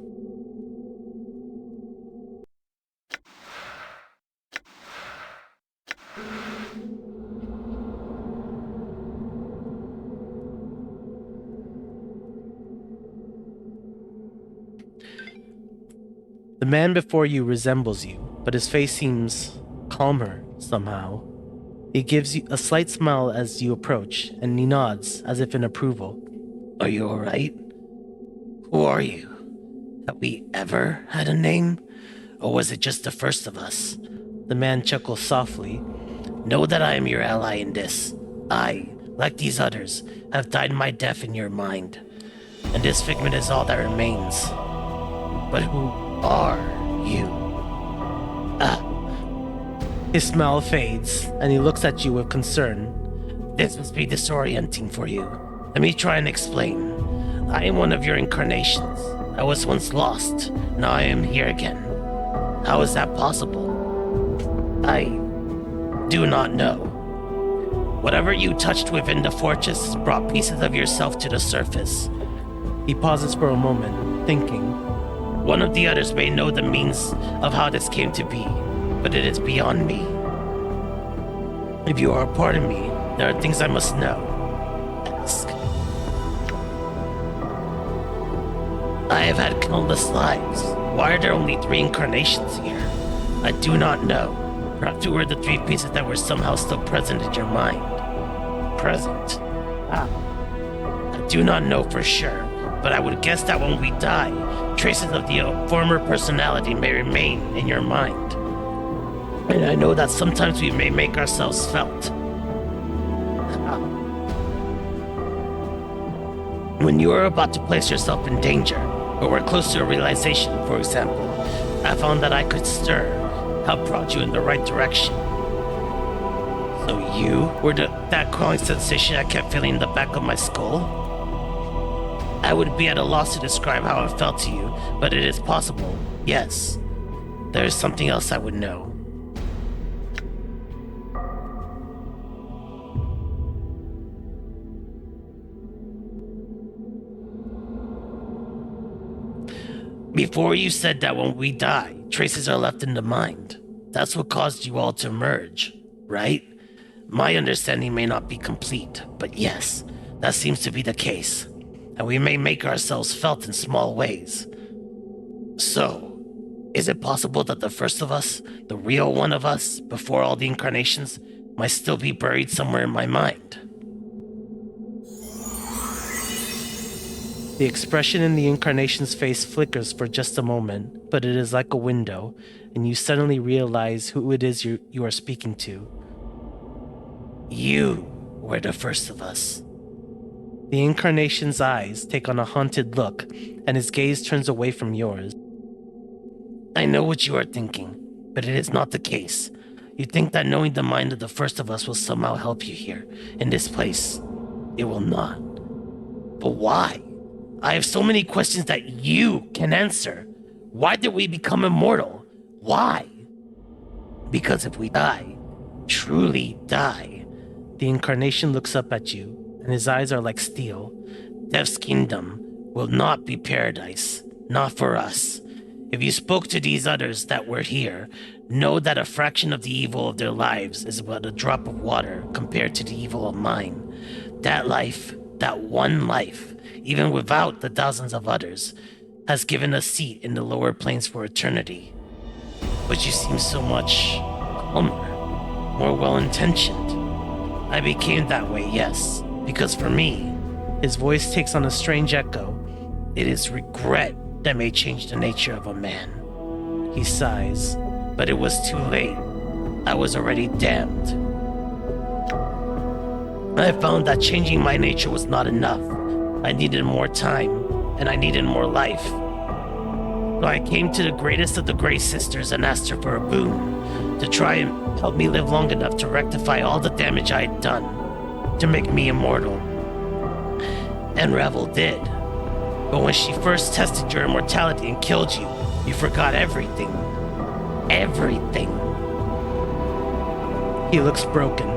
The man before you resembles you, but his face seems calmer somehow. He gives you a slight smile as you approach, and he nods as if in approval. Are you alright? Who are you? Have we ever had a name? Or was it just the first of us? The man chuckles softly. Know that I am your ally in this. I, like these others, have died my death in your mind. And this figment is all that remains. But who are you? His smile fades, and he looks at you with concern. This must be disorienting for you. Let me try and explain. I am one of your incarnations. I was once lost. Now I am here again. How is that possible? I do not know. Whatever you touched within the fortress brought pieces of yourself to the surface. He pauses for a moment, thinking. One of the others may know the means of how this came to be, but it is beyond me. If you are a part of me, there are things I must know. Ask. I have had countless lives. Why are there only 3 incarnations here? I do not know. Perhaps you were the 3 pieces that were somehow still present in your mind. Present? I do not know for sure, but I would guess that when we die, traces of the former personality may remain in your mind. And I know that sometimes we may make ourselves felt. When you are about to place yourself in danger, or were close to a realization, for example, I found that I could stir, help prod you in the right direction. So you were that crawling sensation I kept feeling in the back of my skull? I would be at a loss to describe how it felt to you, but it is possible, yes. There is something else I would know. Before you said that when we die, traces are left in the mind. That's what caused you all to merge, right? My understanding may not be complete, but yes, that seems to be the case. And we may make ourselves felt in small ways. So, is it possible that the first of us, the real one of us, before all the incarnations, might still be buried somewhere in my mind? The expression in the incarnation's face flickers for just a moment, but it is like a window, and you suddenly realize who it is you are speaking to. You were the first of us. The incarnation's eyes take on a haunted look, and his gaze turns away from yours. I know what you are thinking, but it is not the case. You think that knowing the mind of the first of us will somehow help you here, in this place. It will not. But why? I have so many questions that you can answer. Why did we become immortal? Why? Because if we die, truly die, the incarnation looks up at you, and his eyes are like steel. Death's kingdom will not be paradise, not for us. If you spoke to these others that were here, know that a fraction of the evil of their lives is but a drop of water compared to the evil of mine. That life, that one life, even without the thousands of others, has given a seat in the lower planes for eternity. But you seem so much calmer, more well-intentioned. I became that way, yes, because for me, his voice takes on a strange echo. It is regret that may change the nature of a man. He sighs, but it was too late. I was already damned. I found that changing my nature was not enough. I needed more time, and I needed more life. So I came to the greatest of the Grey Sisters and asked her for a boon, to try and help me live long enough to rectify all the damage I had done, to make me immortal. And Revel did. But when she first tested your immortality and killed you, you forgot everything. Everything. He looks broken,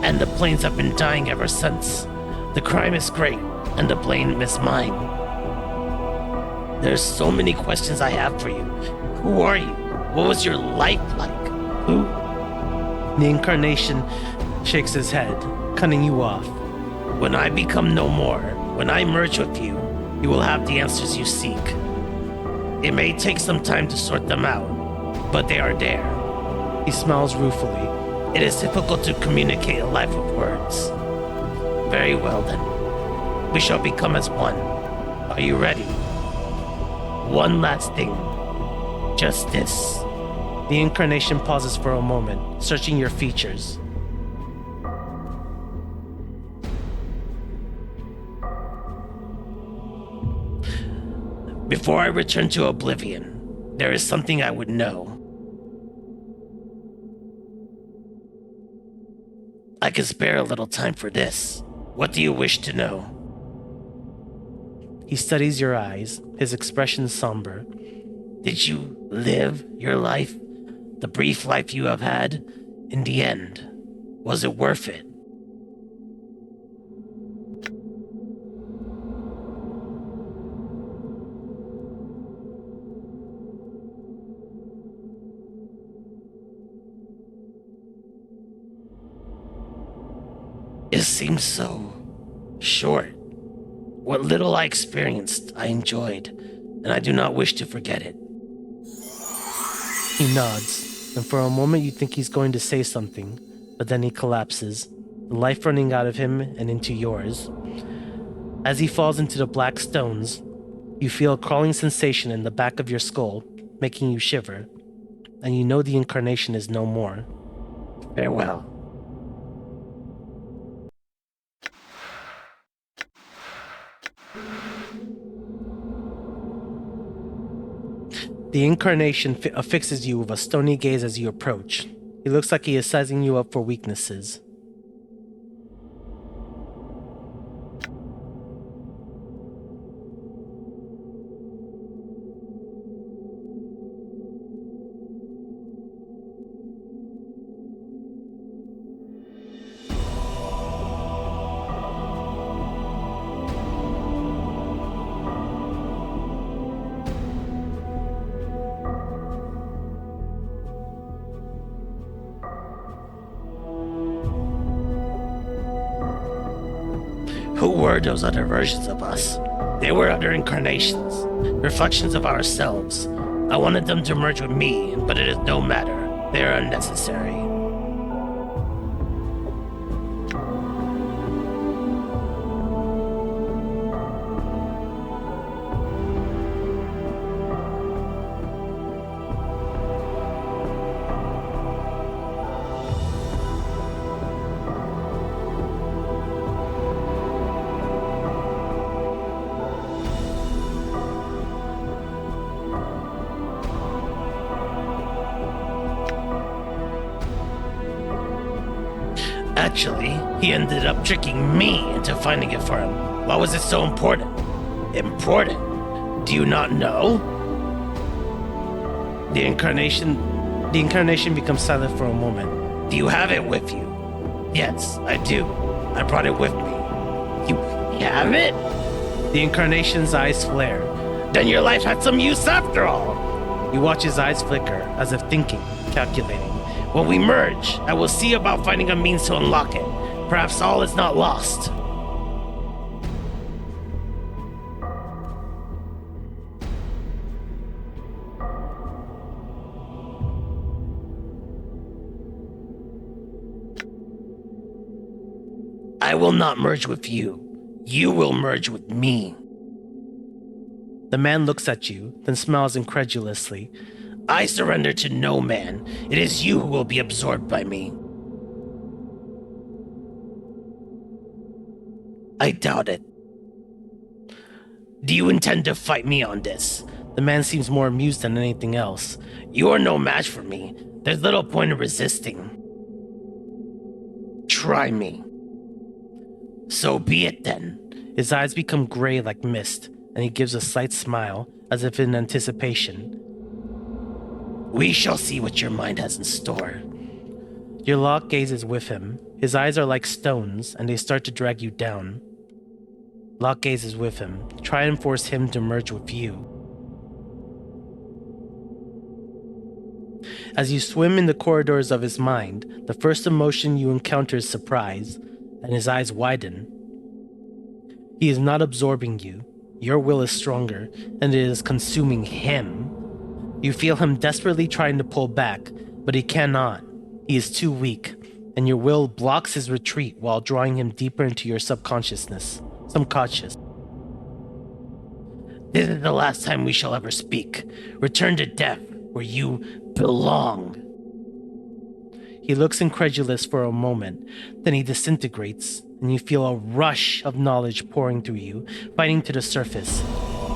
and the planes have been dying ever since. The crime is great, and the blame is mine. There's so many questions I have for you. Who are you? What was your life like? Who? The incarnation shakes his head, cutting you off. When I become no more, when I merge with you, you will have the answers you seek. It may take some time to sort them out, but they are there. He smiles ruefully. It is difficult to communicate a life with words. Very well then. We shall become as one. Are you ready? One last thing. Just this. The incarnation pauses for a moment, searching your features. Before I return to Oblivion, there is something I would know. I can spare a little time for this. What do you wish to know? He studies your eyes, his expression somber. Did you live your life? The brief life you have had? In the end, was it worth it? It seems so short. What little I experienced, I enjoyed, and I do not wish to forget it. He nods, and for a moment you think he's going to say something, but then he collapses, the life running out of him and into yours. As he falls into the black stones, you feel a crawling sensation in the back of your skull, making you shiver, and you know the incarnation is no more. Farewell. The incarnation affixes you with a stony gaze as you approach. He looks like he is sizing you up for weaknesses. Who were those other versions of us? They were other incarnations, reflections of ourselves. I wanted them to merge with me, but it is no matter. They are unnecessary. Actually, he ended up tricking me into finding it for him. Why was it so important? Important? Do you not know? The incarnation becomes silent for a moment. Do you have it with you? Yes, I do. I brought it with me. You have it? The incarnation's eyes flare. Then your life had some use after all. You watch his eyes flicker, as if thinking, calculating. When we merge, I will see about finding a means to unlock it. Perhaps all is not lost. I will not merge with you. You will merge with me. The man looks at you, then smiles incredulously. I surrender to no man. It is you who will be absorbed by me. I doubt it. Do you intend to fight me on this? The man seems more amused than anything else. You are no match for me. There's little point in resisting. Try me. So be it then. His eyes become gray like mist, and he gives a slight smile, as if in anticipation. We shall see what your mind has in store. Your lock gazes with him. His eyes are like stones, and they start to drag you down. Locke gazes with him. Try and force him to merge with you. As you swim in the corridors of his mind, the first emotion you encounter is surprise, and his eyes widen. He is not absorbing you. Your will is stronger, and it is consuming him. You feel him desperately trying to pull back, but he cannot. He is too weak, and your will blocks his retreat while drawing him deeper into your subconsciousness. This is the last time we shall ever speak. Return to death, where you belong. He looks incredulous for a moment, then he disintegrates, and you feel a rush of knowledge pouring through you, fighting to the surface.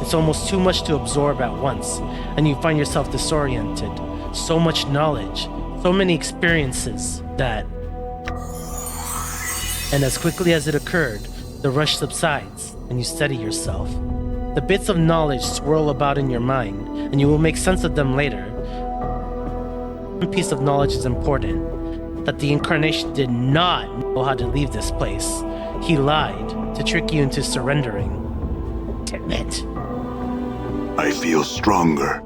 It's almost too much to absorb at once, and you find yourself disoriented. So much knowledge, so many experiences that... And as quickly as it occurred, the rush subsides, and you steady yourself. The bits of knowledge swirl about in your mind, and you will make sense of them later. One piece of knowledge is important, that the incarnation did not know how to leave this place. He lied to trick you into surrendering. Damn it. I feel stronger.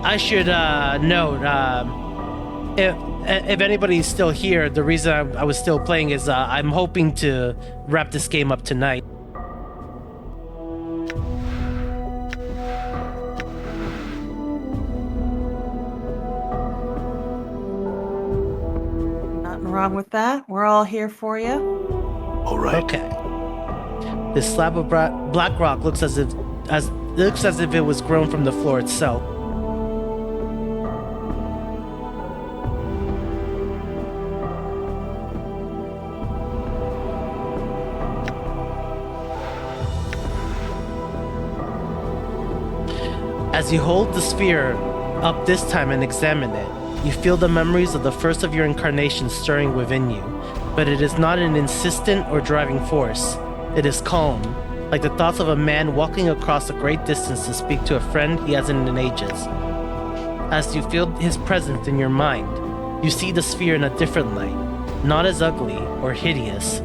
I should note, if anybody's still here, the reason I was still playing is I'm hoping to wrap this game up tonight. Nothing wrong with that. We're all here for you. All right. Okay. This slab of black rock looks as if it was grown from the floor itself. As you hold the sphere up this time and examine it, you feel the memories of the first of your incarnations stirring within you, but it is not an insistent or driving force. It is calm, like the thoughts of a man walking across a great distance to speak to a friend he hasn't in ages. As you feel his presence in your mind, you see the sphere in a different light, not as ugly or hideous,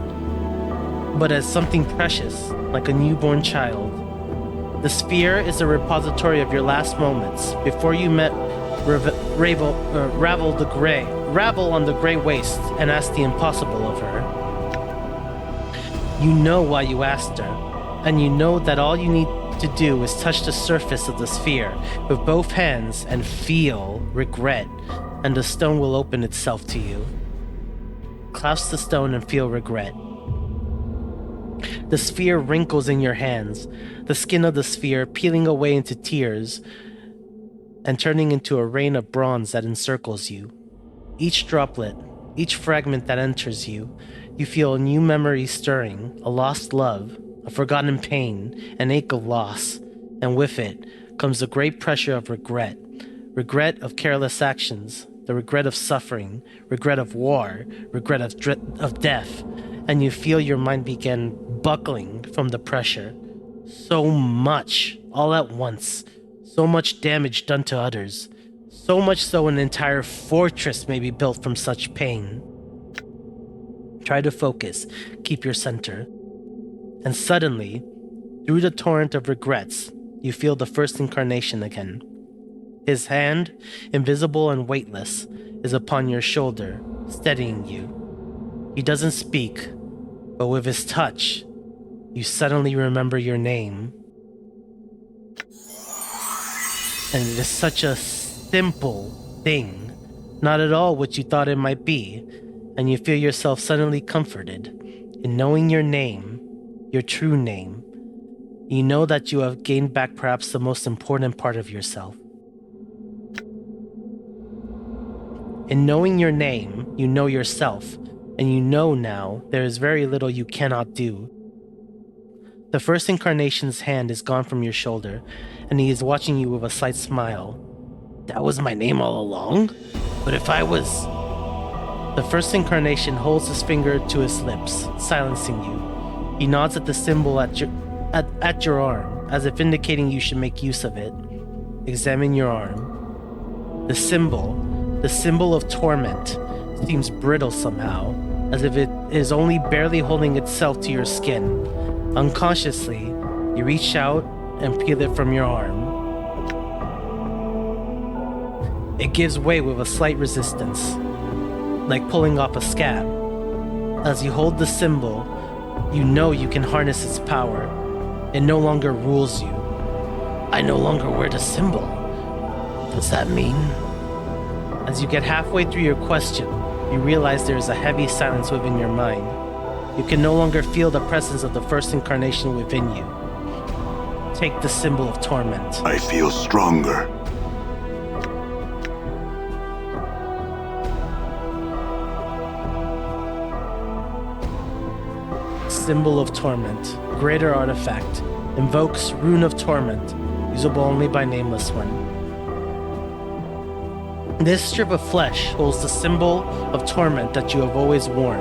but as something precious, like a newborn child. The sphere is a repository of your last moments before you met Ravel on the gray waste and asked the impossible of her. You know why you asked her, and you know that all you need to do is touch the surface of the sphere with both hands and feel regret, and the stone will open itself to you. Clasp the stone and feel regret. The sphere wrinkles in your hands, the skin of the sphere peeling away into tears and turning into a rain of bronze that encircles you. Each droplet, each fragment that enters you, you feel a new memory stirring, a lost love, a forgotten pain, an ache of loss, and with it comes the great pressure of regret. Regret of careless actions, the regret of suffering, regret of war, regret of death, and you feel your mind begin buckling from the pressure. So much, all at once, so much damage done to others, so much so an entire fortress may be built from such pain. Try to focus, keep your center. And suddenly, through the torrent of regrets, you feel the first incarnation again. His hand, invisible and weightless, is upon your shoulder, steadying you. He doesn't speak, but with his touch, you suddenly remember your name. And it is such a simple thing, not at all what you thought it might be, and you feel yourself suddenly comforted in knowing your name, your true name. You know that you have gained back perhaps the most important part of yourself. In knowing your name, you know yourself, and you know now there is very little you cannot do. The first incarnation's hand is gone from your shoulder, and he is watching you with a slight smile. That was my name all along? But if I was... The first incarnation holds his finger to his lips, silencing you. He nods at the symbol at your arm, as if indicating you should make use of it. Examine your arm. The symbol of torment, seems brittle somehow, as if it is only barely holding itself to your skin. Unconsciously, you reach out and peel it from your arm. It gives way with a slight resistance, like pulling off a scab. As you hold the symbol, you know you can harness its power. It no longer rules you. I no longer wear the symbol. Does that mean? As you get halfway through your question, you realize there is a heavy silence within your mind. You can no longer feel the presence of the first incarnation within you. Take the symbol of torment. I feel stronger. Symbol of torment. Greater artifact. Invokes Rune of Torment. Usable only by Nameless One. This strip of flesh holds the symbol of torment that you have always worn.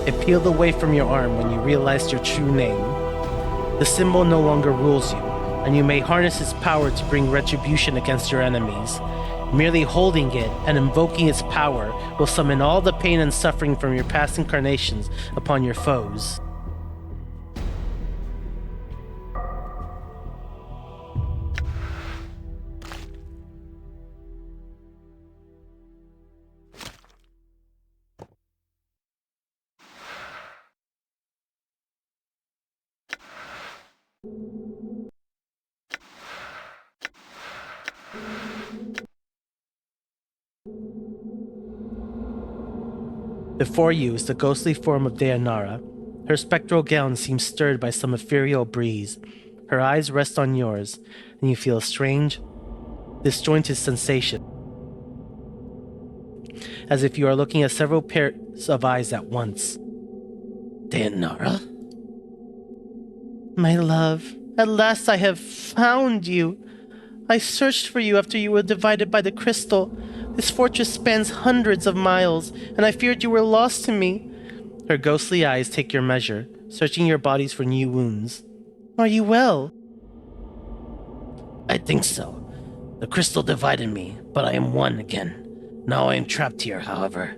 It peeled away from your arm when you realized your true name. The symbol no longer rules you, and you may harness its power to bring retribution against your enemies. Merely holding it and invoking its power will summon all the pain and suffering from your past incarnations upon your foes. Before you is the ghostly form of Dayanara. Her spectral gown seems stirred by some ethereal breeze. Her eyes rest on yours, and you feel a strange, disjointed sensation, as if you are looking at several pairs of eyes at once. Dayanara? My love, at last I have found you. I searched for you after you were divided by the crystal. This fortress spans hundreds of miles, and I feared you were lost to me. Her ghostly eyes take your measure, searching your bodies for new wounds. Are you well? I think so. The crystal divided me, but I am one again. Now I am trapped here, however.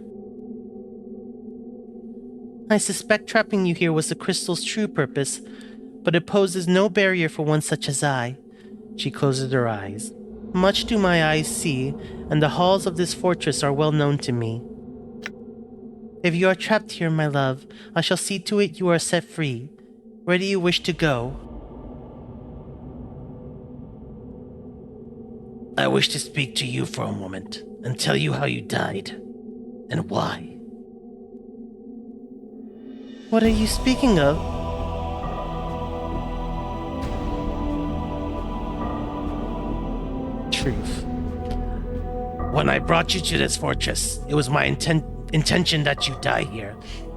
I suspect trapping you here was the crystal's true purpose, but it poses no barrier for one such as I. She closes her eyes. Much do my eyes see, and the halls of this fortress are well known to me. If you are trapped here, my love, I shall see to it you are set free. Where do you wish to go? I wish to speak to you for a moment, and tell you how you died, and why. What are you speaking of? Truth. When I brought you to this fortress, it was my intention that you die here.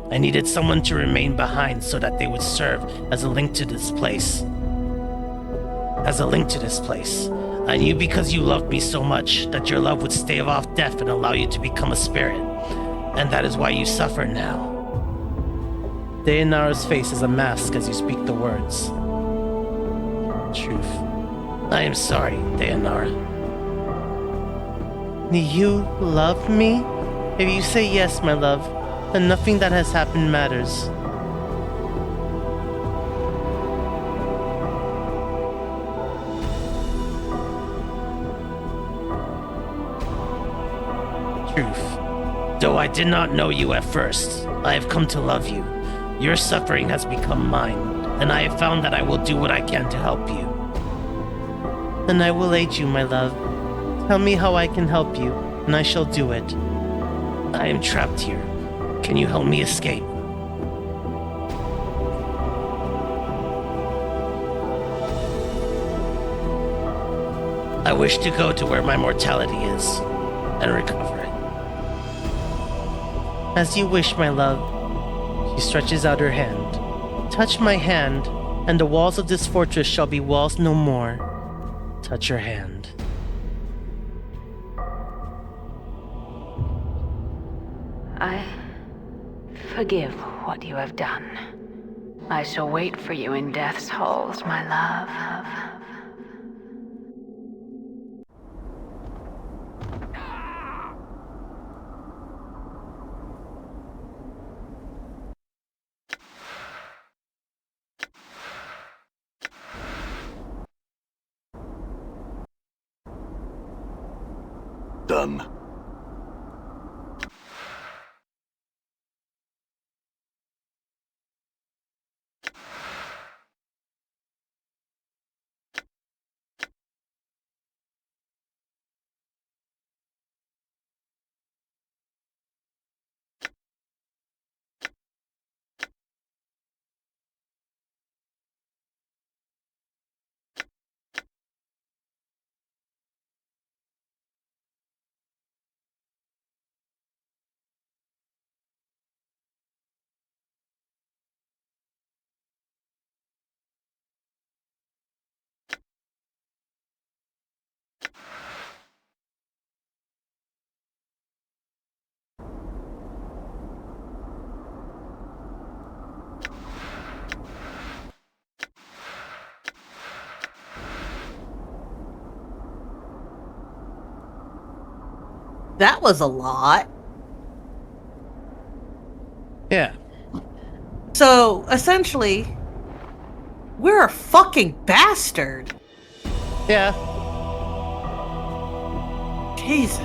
I needed someone to remain behind so that they would serve as a link to this place. I knew because you loved me so much that your love would stave off death and allow you to become a spirit. And that is why you suffer now. Dayanara's face is a mask as you speak the words. Truth. I am sorry, Dayanara. You love me? If you say yes, my love, then nothing that has happened matters. Truth. Though I did not know you at first, I have come to love you. Your suffering has become mine, and I have found that I will do what I can to help you. Then I will aid you, my love. Tell me how I can help you, and I shall do it. I am trapped here. Can you help me escape? I wish to go to where my mortality is, and recover it. As you wish, my love. She stretches out her hand. Touch my hand, and the walls of this fortress shall be walls no more. Touch her hand. I forgive what you have done. I shall wait for you in death's halls, my love. Done. That was a lot. Yeah. So, essentially, we're a fucking bastard. Yeah. Jesus.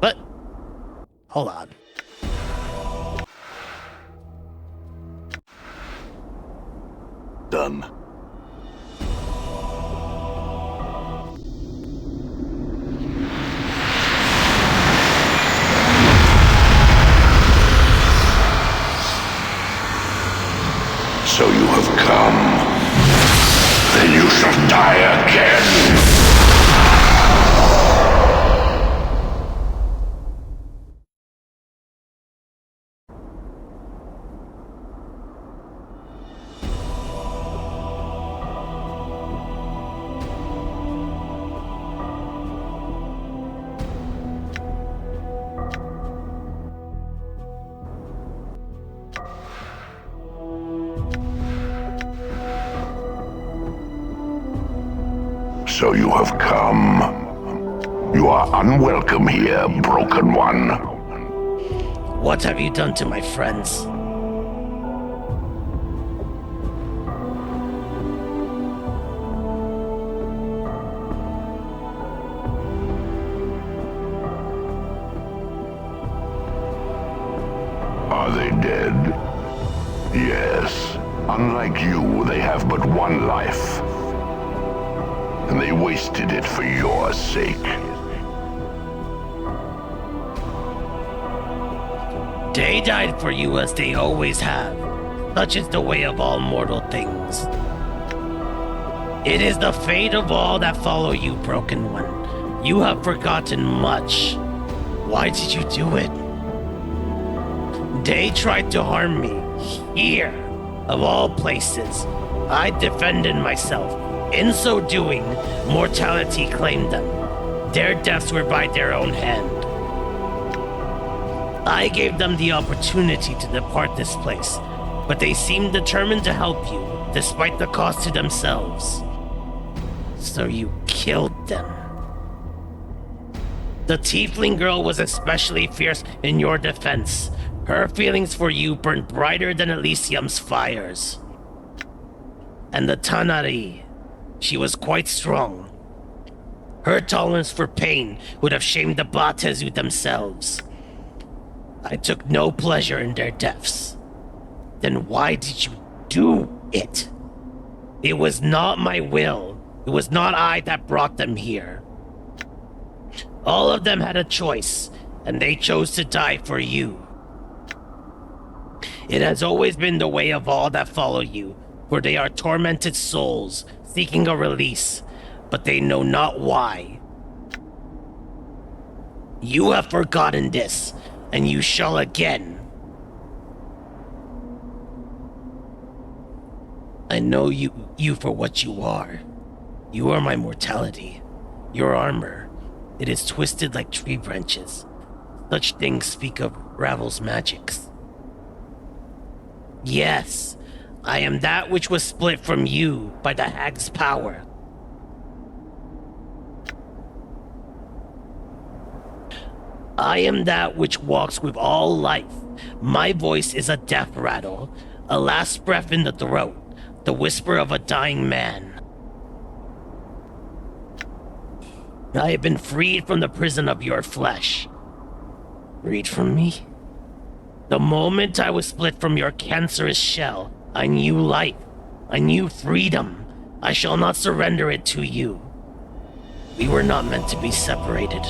But hold on. Done. die again! So you have come. You are unwelcome here, Broken One. What have you done to my friends? Are they dead? Yes. Unlike you, they have but one life. And they wasted it for your sake. They died for you as they always have. Such is the way of all mortal things. It is the fate of all that follow you, Broken One. You have forgotten much. Why did you do it? They tried to harm me. Here, of all places. I defended myself. In so doing, mortality claimed them. Their deaths were by their own hand. I gave them the opportunity to depart this place, but they seemed determined to help you, despite the cost to themselves. So you killed them. The tiefling girl was especially fierce in your defense. Her feelings for you burned brighter than Elysium's fires. And the Tanari, she was quite strong. Her tolerance for pain would have shamed the Batezu themselves. I took no pleasure in their deaths. Then why did you do it? It was not my will. It was not I that brought them here. All of them had a choice, and they chose to die for you. It has always been the way of all that follow you, for they are tormented souls, seeking a release, but they know not why. You have forgotten this, and you shall again. I know you for what you are. You are my mortality. Your armor, it is twisted like tree branches. Such things speak of Ravel's magics. Yes, I am that which was split from you by the hag's power. I am that which walks with all life. My voice is a death rattle, a last breath in the throat, the whisper of a dying man. I have been freed from the prison of your flesh. Freed from me? The moment I was split from your cancerous shell, I knew life. I knew freedom. I shall not surrender it to you. We were not meant to be separated.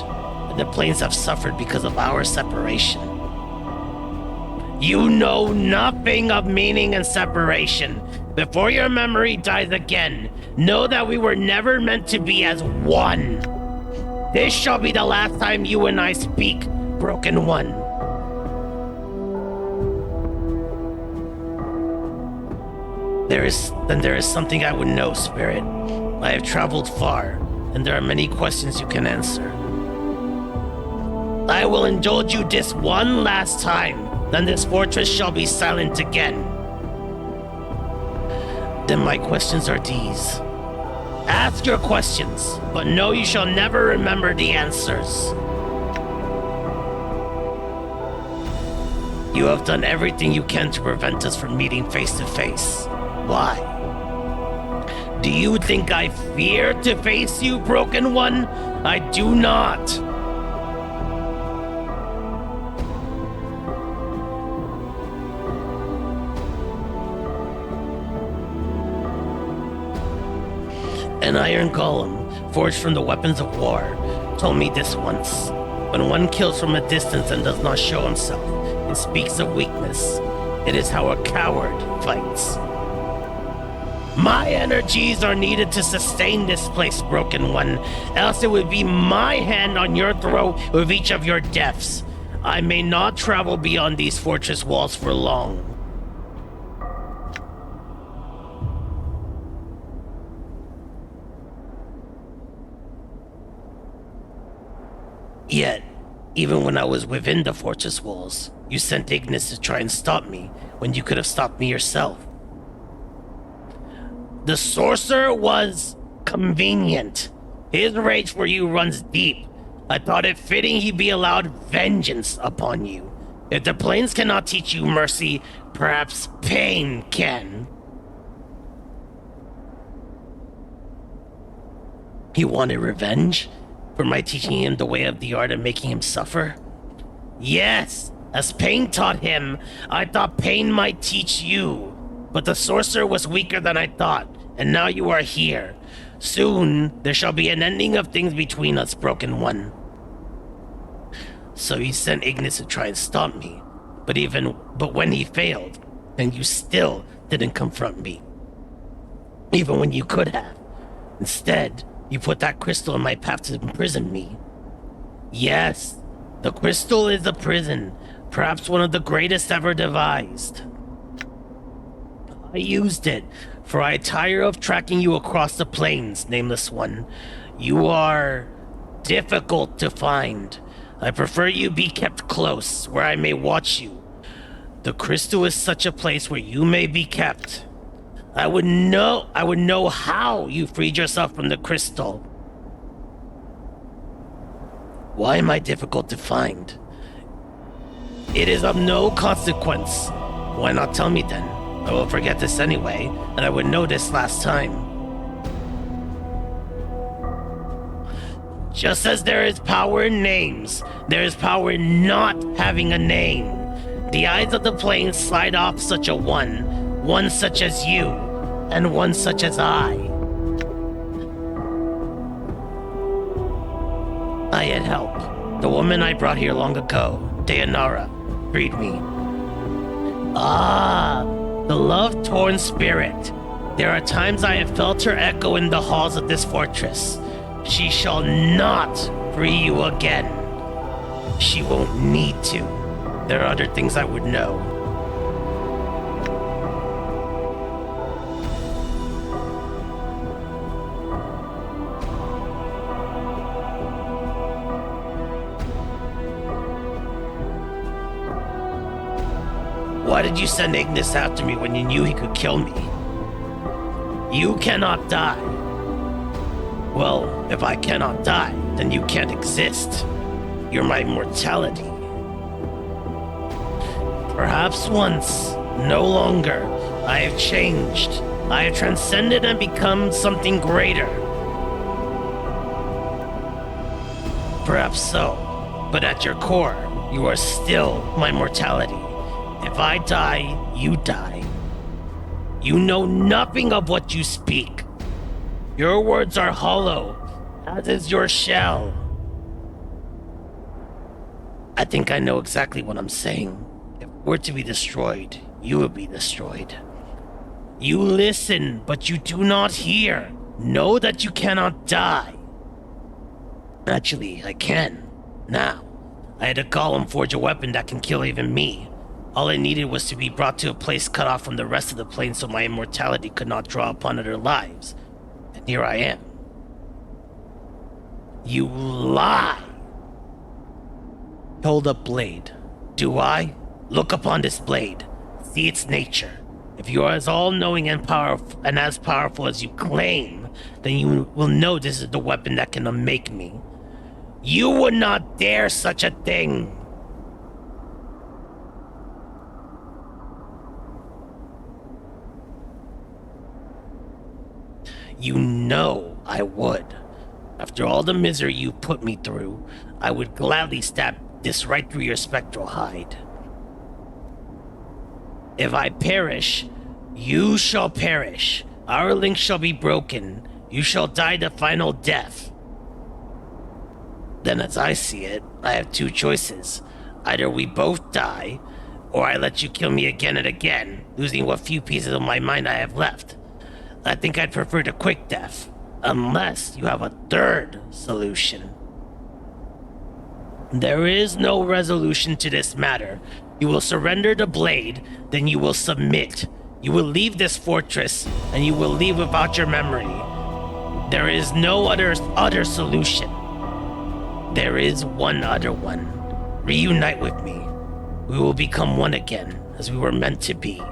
The planes have suffered because of our separation. You know nothing of meaning and separation. Before your memory dies again, know that we were never meant to be as one. This shall be the last time you and I speak, Broken One. There is something I would know, Spirit. I have traveled far, and there are many questions you can answer. I will indulge you this one last time, then this fortress shall be silent again. Then my questions are these. Ask your questions, but know you shall never remember the answers. You have done everything you can to prevent us from meeting face to face. Why? Do you think I fear to face you, Broken One? I do not. An iron golem, forged from the weapons of war, told me this once. When one kills from a distance and does not show himself, it speaks of weakness. It is how a coward fights. My energies are needed to sustain this place, Broken One, else it would be my hand on your throat with each of your deaths. I may not travel beyond these fortress walls for long. Yet, even when I was within the fortress walls, you sent Ignis to try and stop me when you could have stopped me yourself. The sorcerer was convenient. His rage for you runs deep. I thought it fitting he be allowed vengeance upon you. If the plains cannot teach you mercy, perhaps pain can. He wanted revenge? For my teaching him the way of the art and making him suffer? Yes, as pain taught him, I thought pain might teach you. But the sorcerer was weaker than I thought, and now you are here. Soon, there shall be an ending of things between us, Broken One. So you sent Ignis to try and stop me, but when he failed, then you still didn't confront me. Even when you could have. Instead, you put that crystal in my path to imprison me. Yes, the crystal is a prison, perhaps one of the greatest ever devised. I used it, for I tire of tracking you across the plains, Nameless One. You are difficult to find. I prefer you be kept close, where I may watch you. The crystal is such a place where you may be kept. I would know how you freed yourself from the crystal. Why am I difficult to find? It is of no consequence. Why not tell me then? I will forget this anyway, and I would know this last time. Just as there is power in names, there is power in not having a name. The eyes of the plains slide off such a one such as you, and one such as I. I had help. The woman I brought here long ago, Dayanara, freed me. Ah, the love-torn spirit. There are times I have felt her echo in the halls of this fortress. She shall not free you again. She won't need to. There are other things I would know. Why did you send Ignis after me when you knew he could kill me? You cannot die. Well, if I cannot die, then you can't exist. You're my immortality. Perhaps once, no longer. I have changed. I have transcended and become something greater. Perhaps so, but at your core, you are still my mortality. If I die, you die. You know nothing of what you speak. Your words are hollow, as is your shell. I think I know exactly what I'm saying. If we're to be destroyed, you will be destroyed. You listen, but you do not hear. Know that you cannot die. Actually, I can. Now, I had a golem forge a weapon that can kill even me. All I needed was to be brought to a place cut off from the rest of the plane so my immortality could not draw upon other lives. And here I am. You lie! Hold up blade. Do I? Look upon this blade. See its nature. If you are as all-knowing and as powerful as you claim, then you will know this is the weapon that can unmake me. You would not dare such a thing! You know I would. After all the misery you put me through, I would gladly stab this right through your spectral hide. If I perish, you shall perish. Our link shall be broken. You shall die the final death. Then as I see it, I have two choices. Either we both die, or I let you kill me again and again, losing what few pieces of my mind I have left. I think I'd prefer the quick death, unless you have a third solution. There is no resolution to this matter. You will surrender the blade, then you will submit. You will leave this fortress, and you will leave without your memory. There is no other solution. There is one other one. Reunite with me. We will become one again, as we were meant to be.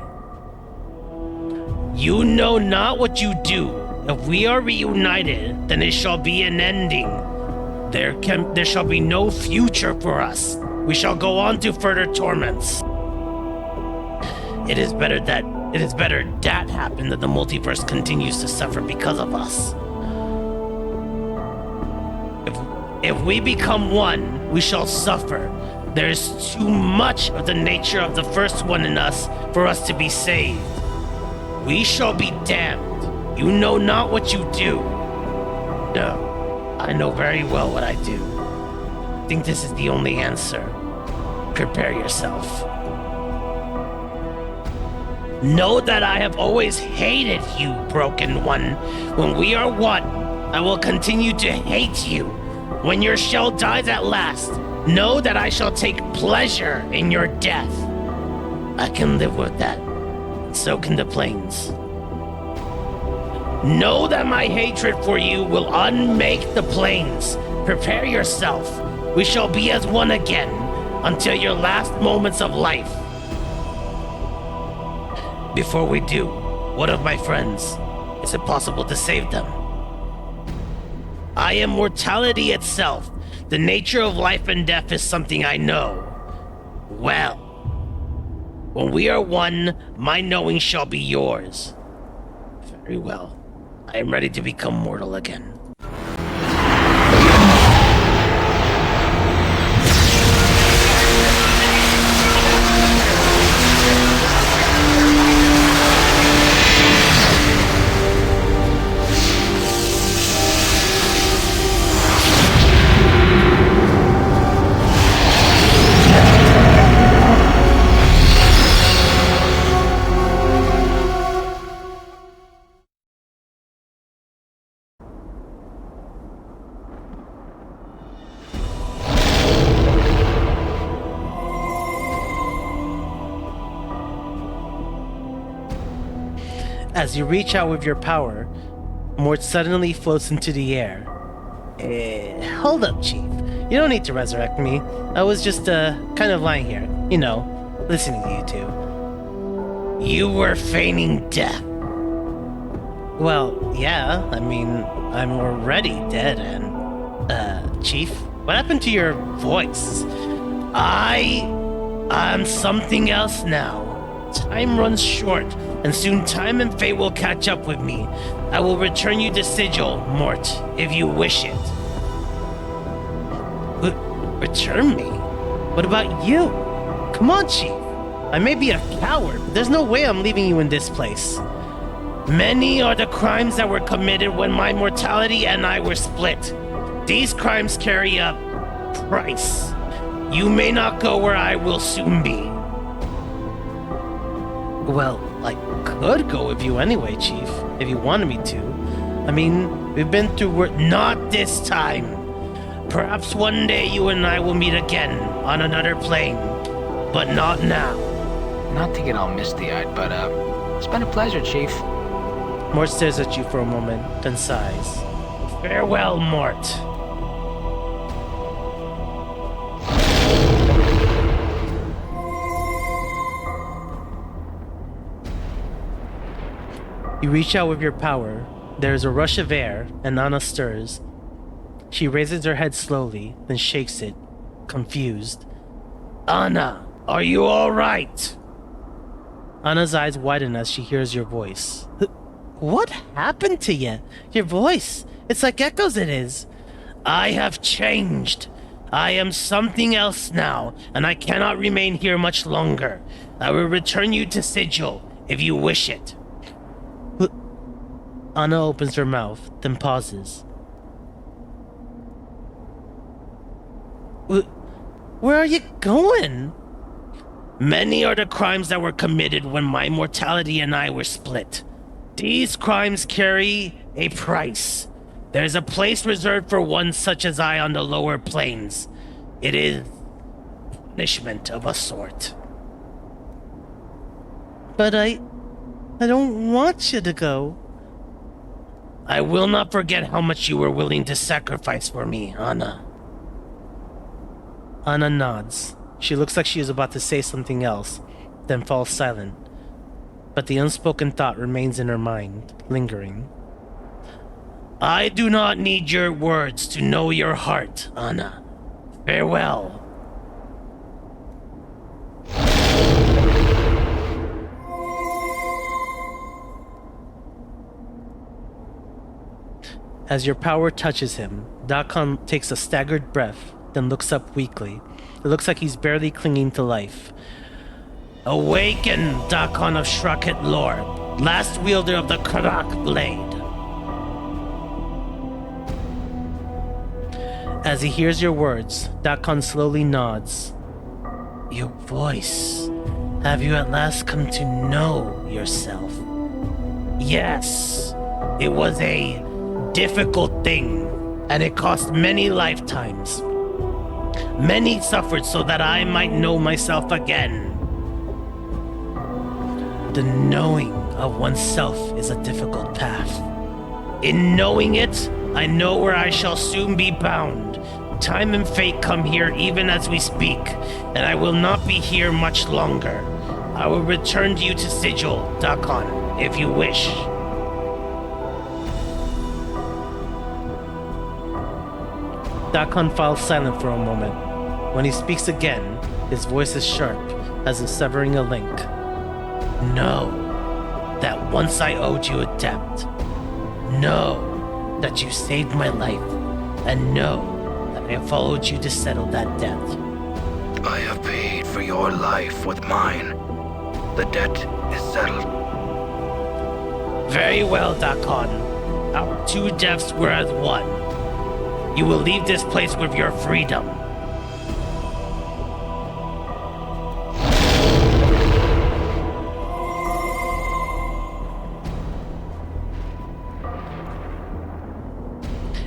You know not what you do. If we are reunited, then it shall be an ending. There shall be no future for us. We shall go on to further torments. It is better that happen than the multiverse continues to suffer because of us. If we become one, we shall suffer. There is too much of the nature of the first one in us for us to be saved. We shall be damned. You know not what you do. No, I know very well what I do. I think this is the only answer. Prepare yourself. Know that I have always hated you, Broken One. When we are one, I will continue to hate you. When your shell dies at last, know that I shall take pleasure in your death. I can live with that. So can the planes. Know that my hatred for you will unmake the planes. Prepare yourself. We shall be as one again until your last moments of life. Before we do, what of my friends? Is it possible to save them? I am mortality itself. The nature of life and death is something I know. Well, when we are one, my knowing shall be yours. Very well. I am ready to become mortal again. As you reach out with your power, Mort suddenly floats into the air. Hold up, Chief. You don't need to resurrect me. I was just, kind of lying here, listening to you two. You were feigning death. Well, yeah, I'm already dead and, Chief, what happened to your voice? I'm something else now. Time runs short, and soon time and fate will catch up with me. I will return you the sigil, Mort, if you wish it. Return me? What about you? Come on, Chief. I may be a coward, but there's no way I'm leaving you in this place. Many are the crimes that were committed when my mortality and I were split. These crimes carry a price. You may not go where I will soon be. Well, I could go with you anyway, Chief, if you wanted me to. We've been through work. Not this time. Perhaps one day you and I will meet again on another plane, but not now. Not to get all misty-eyed, but, it's been a pleasure, Chief. Mort stares at you for a moment, then sighs. Farewell, Mort. You reach out with your power. There is a rush of air, and Anna stirs. She raises her head slowly, then shakes it, confused. Anna, are you all right? Anna's eyes widen as she hears your voice. What happened to you? Your voice. It's like echoes it is. I have changed. I am something else now, and I cannot remain here much longer. I will return you to Sigil, if you wish it. Anna opens her mouth, then pauses. Where are you going? Many are the crimes that were committed when my mortality and I were split. These crimes carry a price. There's a place reserved for one such as I on the lower planes. It is punishment of a sort. But I don't want you to go. I will not forget how much you were willing to sacrifice for me, Anna. Anna nods. She looks like she is about to say something else, then falls silent. But the unspoken thought remains in her mind, lingering. I do not need your words to know your heart, Anna. Farewell. As your power touches him, Dakon takes a staggered breath, then looks up weakly. It looks like he's barely clinging to life. Awaken, Dakon of Shrakit Lore, last wielder of the Karak Blade. As he hears your words, Dakon slowly nods. Your voice. Have you at last come to know yourself? Yes, it was a difficult thing, and it cost many lifetimes. Many suffered so that I might know myself again. The knowing of oneself is a difficult path. In knowing it, I know where I shall soon be bound. Time and fate come here even as we speak, and I will not be here much longer. I will return you to Sigil, Dakon, if you wish. Dakon falls silent for a moment. When he speaks again, his voice is sharp, as if severing a link. Know that once I owed you a debt. Know that you saved my life, and know that I have followed you to settle that debt. I have paid for your life with mine. The debt is settled. Very well, Dakon. Our two deaths were as one. You will leave this place with your freedom.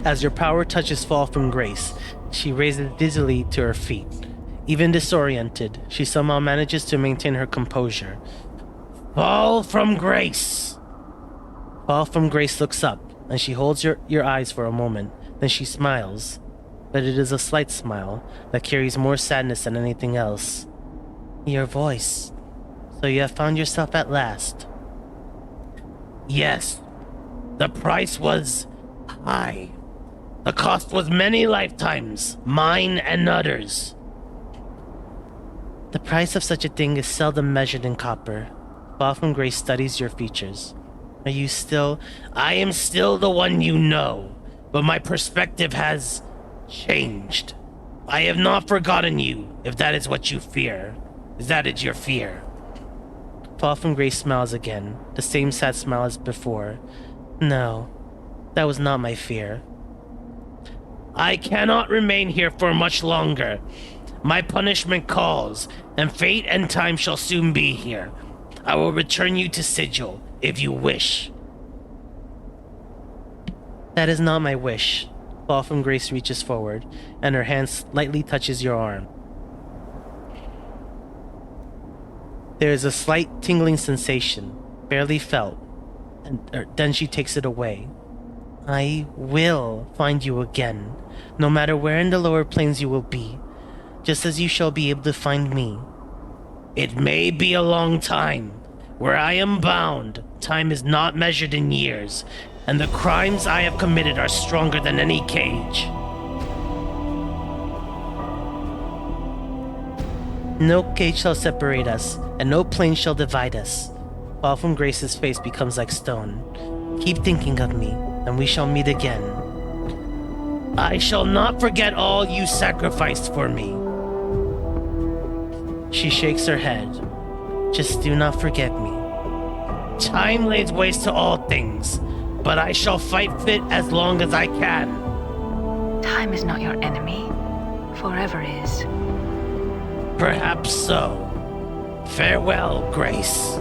As your power touches Fall from Grace, she raises dizzily to her feet. Even disoriented, she somehow manages to maintain her composure. Fall from Grace! Fall from Grace looks up, and she holds your eyes for a moment. Then she smiles, but it is a slight smile that carries more sadness than anything else. Your voice. So you have found yourself at last. Yes. The price was high. The cost was many lifetimes, mine and others. The price of such a thing is seldom measured in copper. Fall from Grace studies your features. Are you still... I am still the one you know. But my perspective has changed. I have not forgotten you, if that is what you fear. If that is your fear. Fall from Grace smiles again, the same sad smile as before. No, that was not my fear. I cannot remain here for much longer. My punishment calls, and fate and time shall soon be here. I will return you to Sigil, if you wish. That is not my wish. Fall from Grace reaches forward, and her hand lightly touches your arm. There is a slight tingling sensation, barely felt, and then she takes it away. I will find you again, no matter where in the lower planes you will be, just as you shall be able to find me. It may be a long time. Where I am bound, time is not measured in years, and the crimes I have committed are stronger than any cage. No cage shall separate us, and no plane shall divide us. Fall from Grace's face becomes like stone. Keep thinking of me, and we shall meet again. I shall not forget all you sacrificed for me. She shakes her head. Just do not forget me. Time lays waste to all things, but I shall fight fit as long as I can. Time is not your enemy. Forever is. Perhaps so. Farewell, Grace.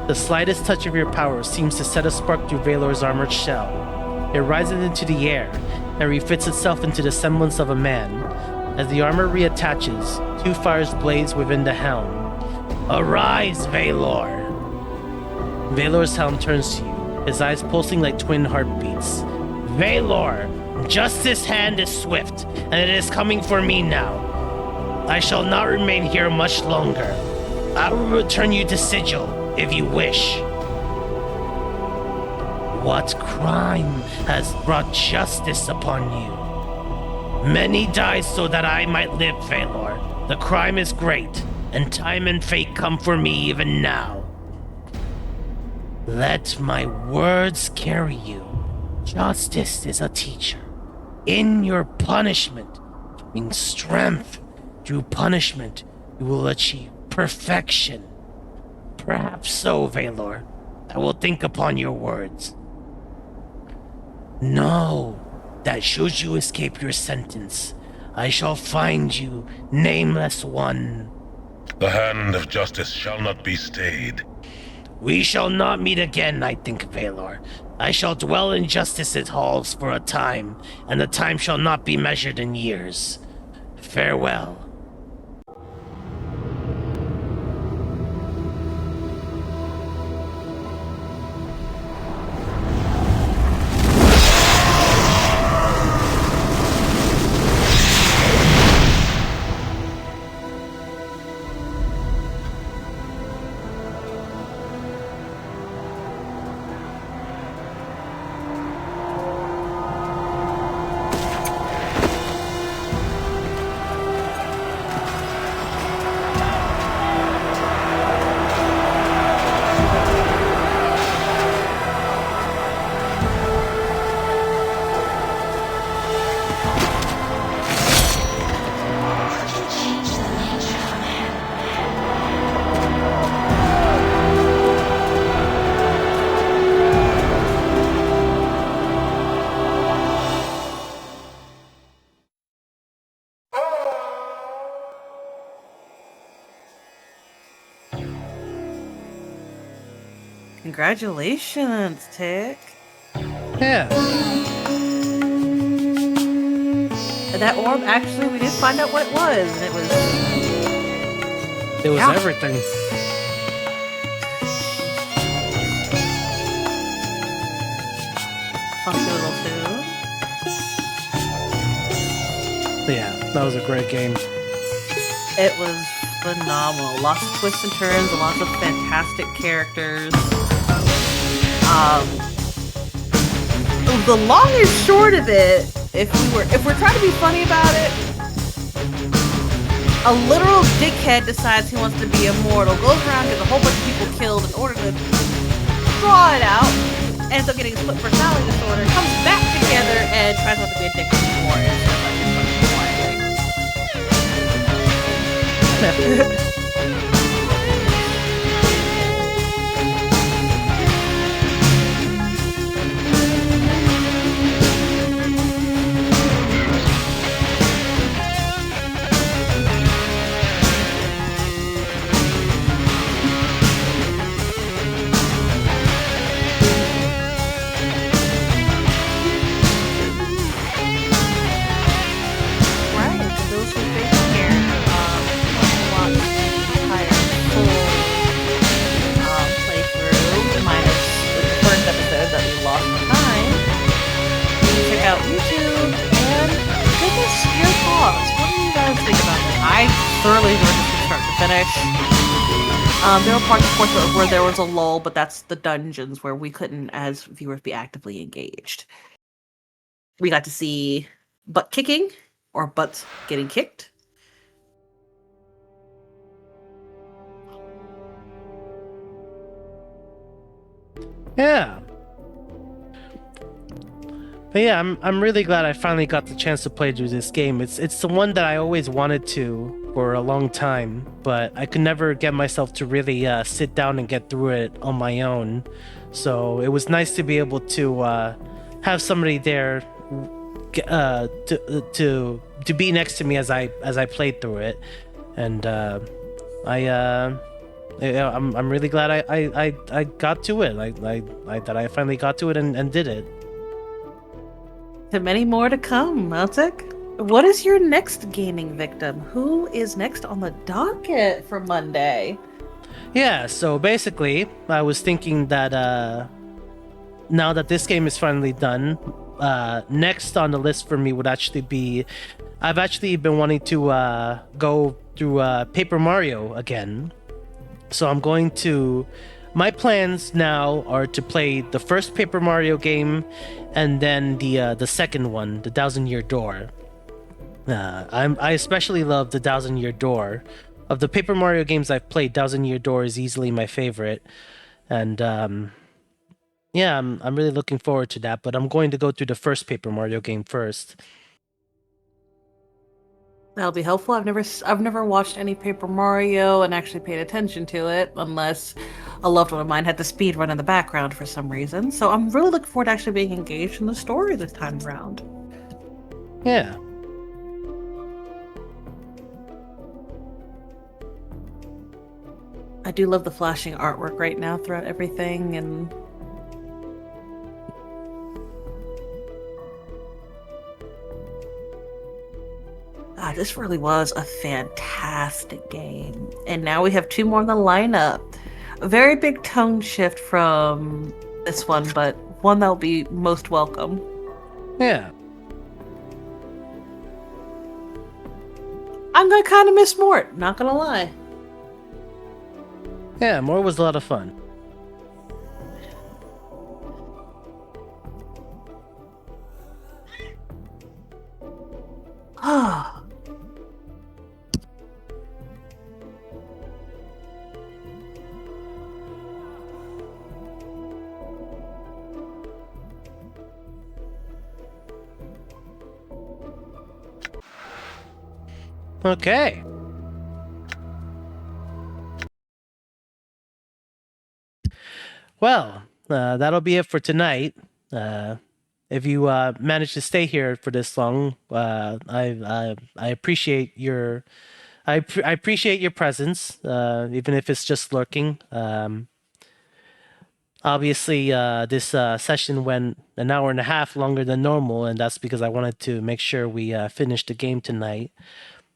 The slightest touch of your power seems to set a spark through Valor's armored shell. It rises into the air and refits itself into the semblance of a man. As the armor reattaches, 2 fires blaze within the helm. Arise, Valor! Valor's helm turns to you, his eyes pulsing like twin heartbeats. Valor! Justice's hand is swift, and it is coming for me now. I shall not remain here much longer. I will return you to Sigil, if you wish. What crime has brought justice upon you? Many died so that I might live, Valor. The crime is great, and time and fate come for me even now. Let my words carry you. Justice is a teacher. In your punishment, means strength. Through punishment, you will achieve perfection. Perhaps so, Valor. I will think upon your words. Know that should you escape your sentence, I shall find you, nameless one. The hand of justice shall not be stayed. We shall not meet again, I think, Valor. I shall dwell in justice's halls for a time, and the time shall not be measured in years. Farewell. Congratulations, Tick. Yeah. And that orb, actually, we did find out what it was, and it was... It was Yeah. everything. Funky little tune. Yeah, that was a great game. It was phenomenal. Lots of twists and turns, and lots of fantastic characters. The long and short of it, if we're trying to be funny about it, a literal dickhead decides he wants to be immortal, goes around, gets a whole bunch of people killed in order to draw it out, ends up getting a split personality disorder, comes back together, and tries not to be a dick anymore. It's like, out YouTube and give us your thoughts. What do you guys think about this? I thoroughly enjoyed this from start to finish. There were parts, of course, where there was a lull, but that's the dungeons where we couldn't, as viewers, be actively engaged. We got to see butt kicking or butts getting kicked. Yeah. But yeah, I'm really glad I finally got the chance to play through this game. It's the one that I always wanted to for a long time, but I could never get myself to really sit down and get through it on my own. So it was nice to be able to have somebody there to be next to me as I played through it, and I Yeah, I'm really glad I got to it. That I finally got to it and did it. To many more to come, Meltic. What is your next gaming victim? Who is next on the docket for Monday? Yeah, so basically, I was thinking that now that this game is finally done, next on the list for me would actually be I've actually been wanting to go through Paper Mario again. So I'm going to. My plans now are to play the first Paper Mario game, and then the second one, the Thousand Year Door. I especially love the Thousand Year Door. Of the Paper Mario games I've played, Thousand Year Door is easily my favorite, and yeah, I'm really looking forward to that. But I'm going to go through the first Paper Mario game first. That'll be helpful. I've never watched any Paper Mario and actually paid attention to it unless a loved one of mine had the speed run in the background for some reason. So I'm really looking forward to actually being engaged in the story this time around. Yeah. I do love the flashing artwork right now throughout everything, and this really was a fantastic game. And now we have two more in the lineup. A very big tone shift from this one, but one that'll be most welcome. Yeah. I'm gonna kind of miss Mort, not gonna lie. Yeah, more was a lot of fun. Ah. Okay. Well, that'll be it for tonight. If you managed to stay here for this long, I appreciate your I appreciate your presence, even if it's just lurking. Obviously, this session went an hour and a half longer than normal, and that's because I wanted to make sure we finished the game tonight.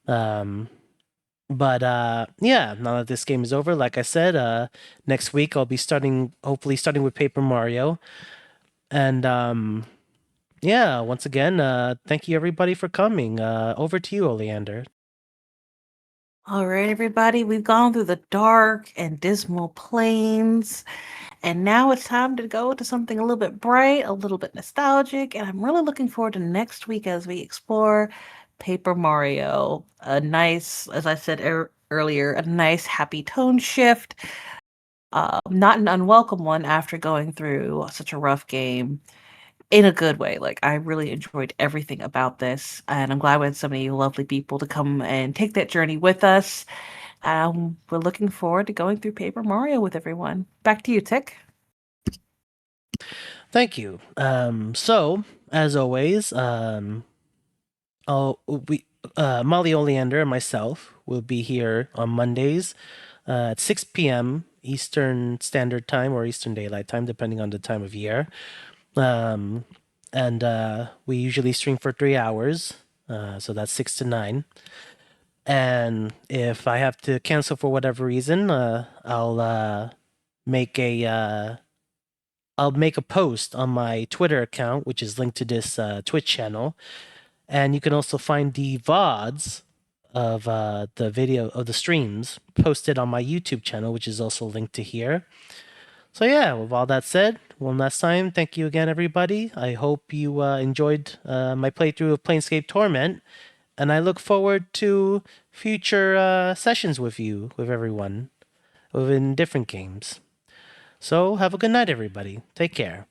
But yeah, now that this game is over, like I said, next week I'll be hopefully starting with Paper Mario. And yeah, once again, thank you everybody for coming. Over to you, Oleander. All right, everybody, we've gone through the dark and dismal plains, and now it's time to go to something a little bit bright, a little bit nostalgic, and I'm really looking forward to next week as we explore Paper Mario. A nice, as I said earlier, a nice happy tone shift. Not an unwelcome one after going through such a rough game in a good way. Like, I really enjoyed everything about this, and I'm glad we had so many lovely people to come and take that journey with us. We're looking forward to going through Paper Mario with everyone. Back to you, Tick. Thank you. So as always, Molly Oleander and myself will be here on Mondays at 6 p.m. Eastern Standard Time or Eastern Daylight Time, depending on the time of year. And we usually stream for 3 hours, so that's 6 to 9. And if I have to cancel for whatever reason, I'll make a post on my Twitter account, which is linked to this Twitch channel, and you can also find the VODs of the video of the streams posted on my YouTube channel, which is also linked to here. So yeah, with all that said, one last time, thank you again, everybody. I hope you enjoyed my playthrough of Planescape Torment, and I look forward to future sessions with everyone, within different games. So have a good night, everybody. Take care.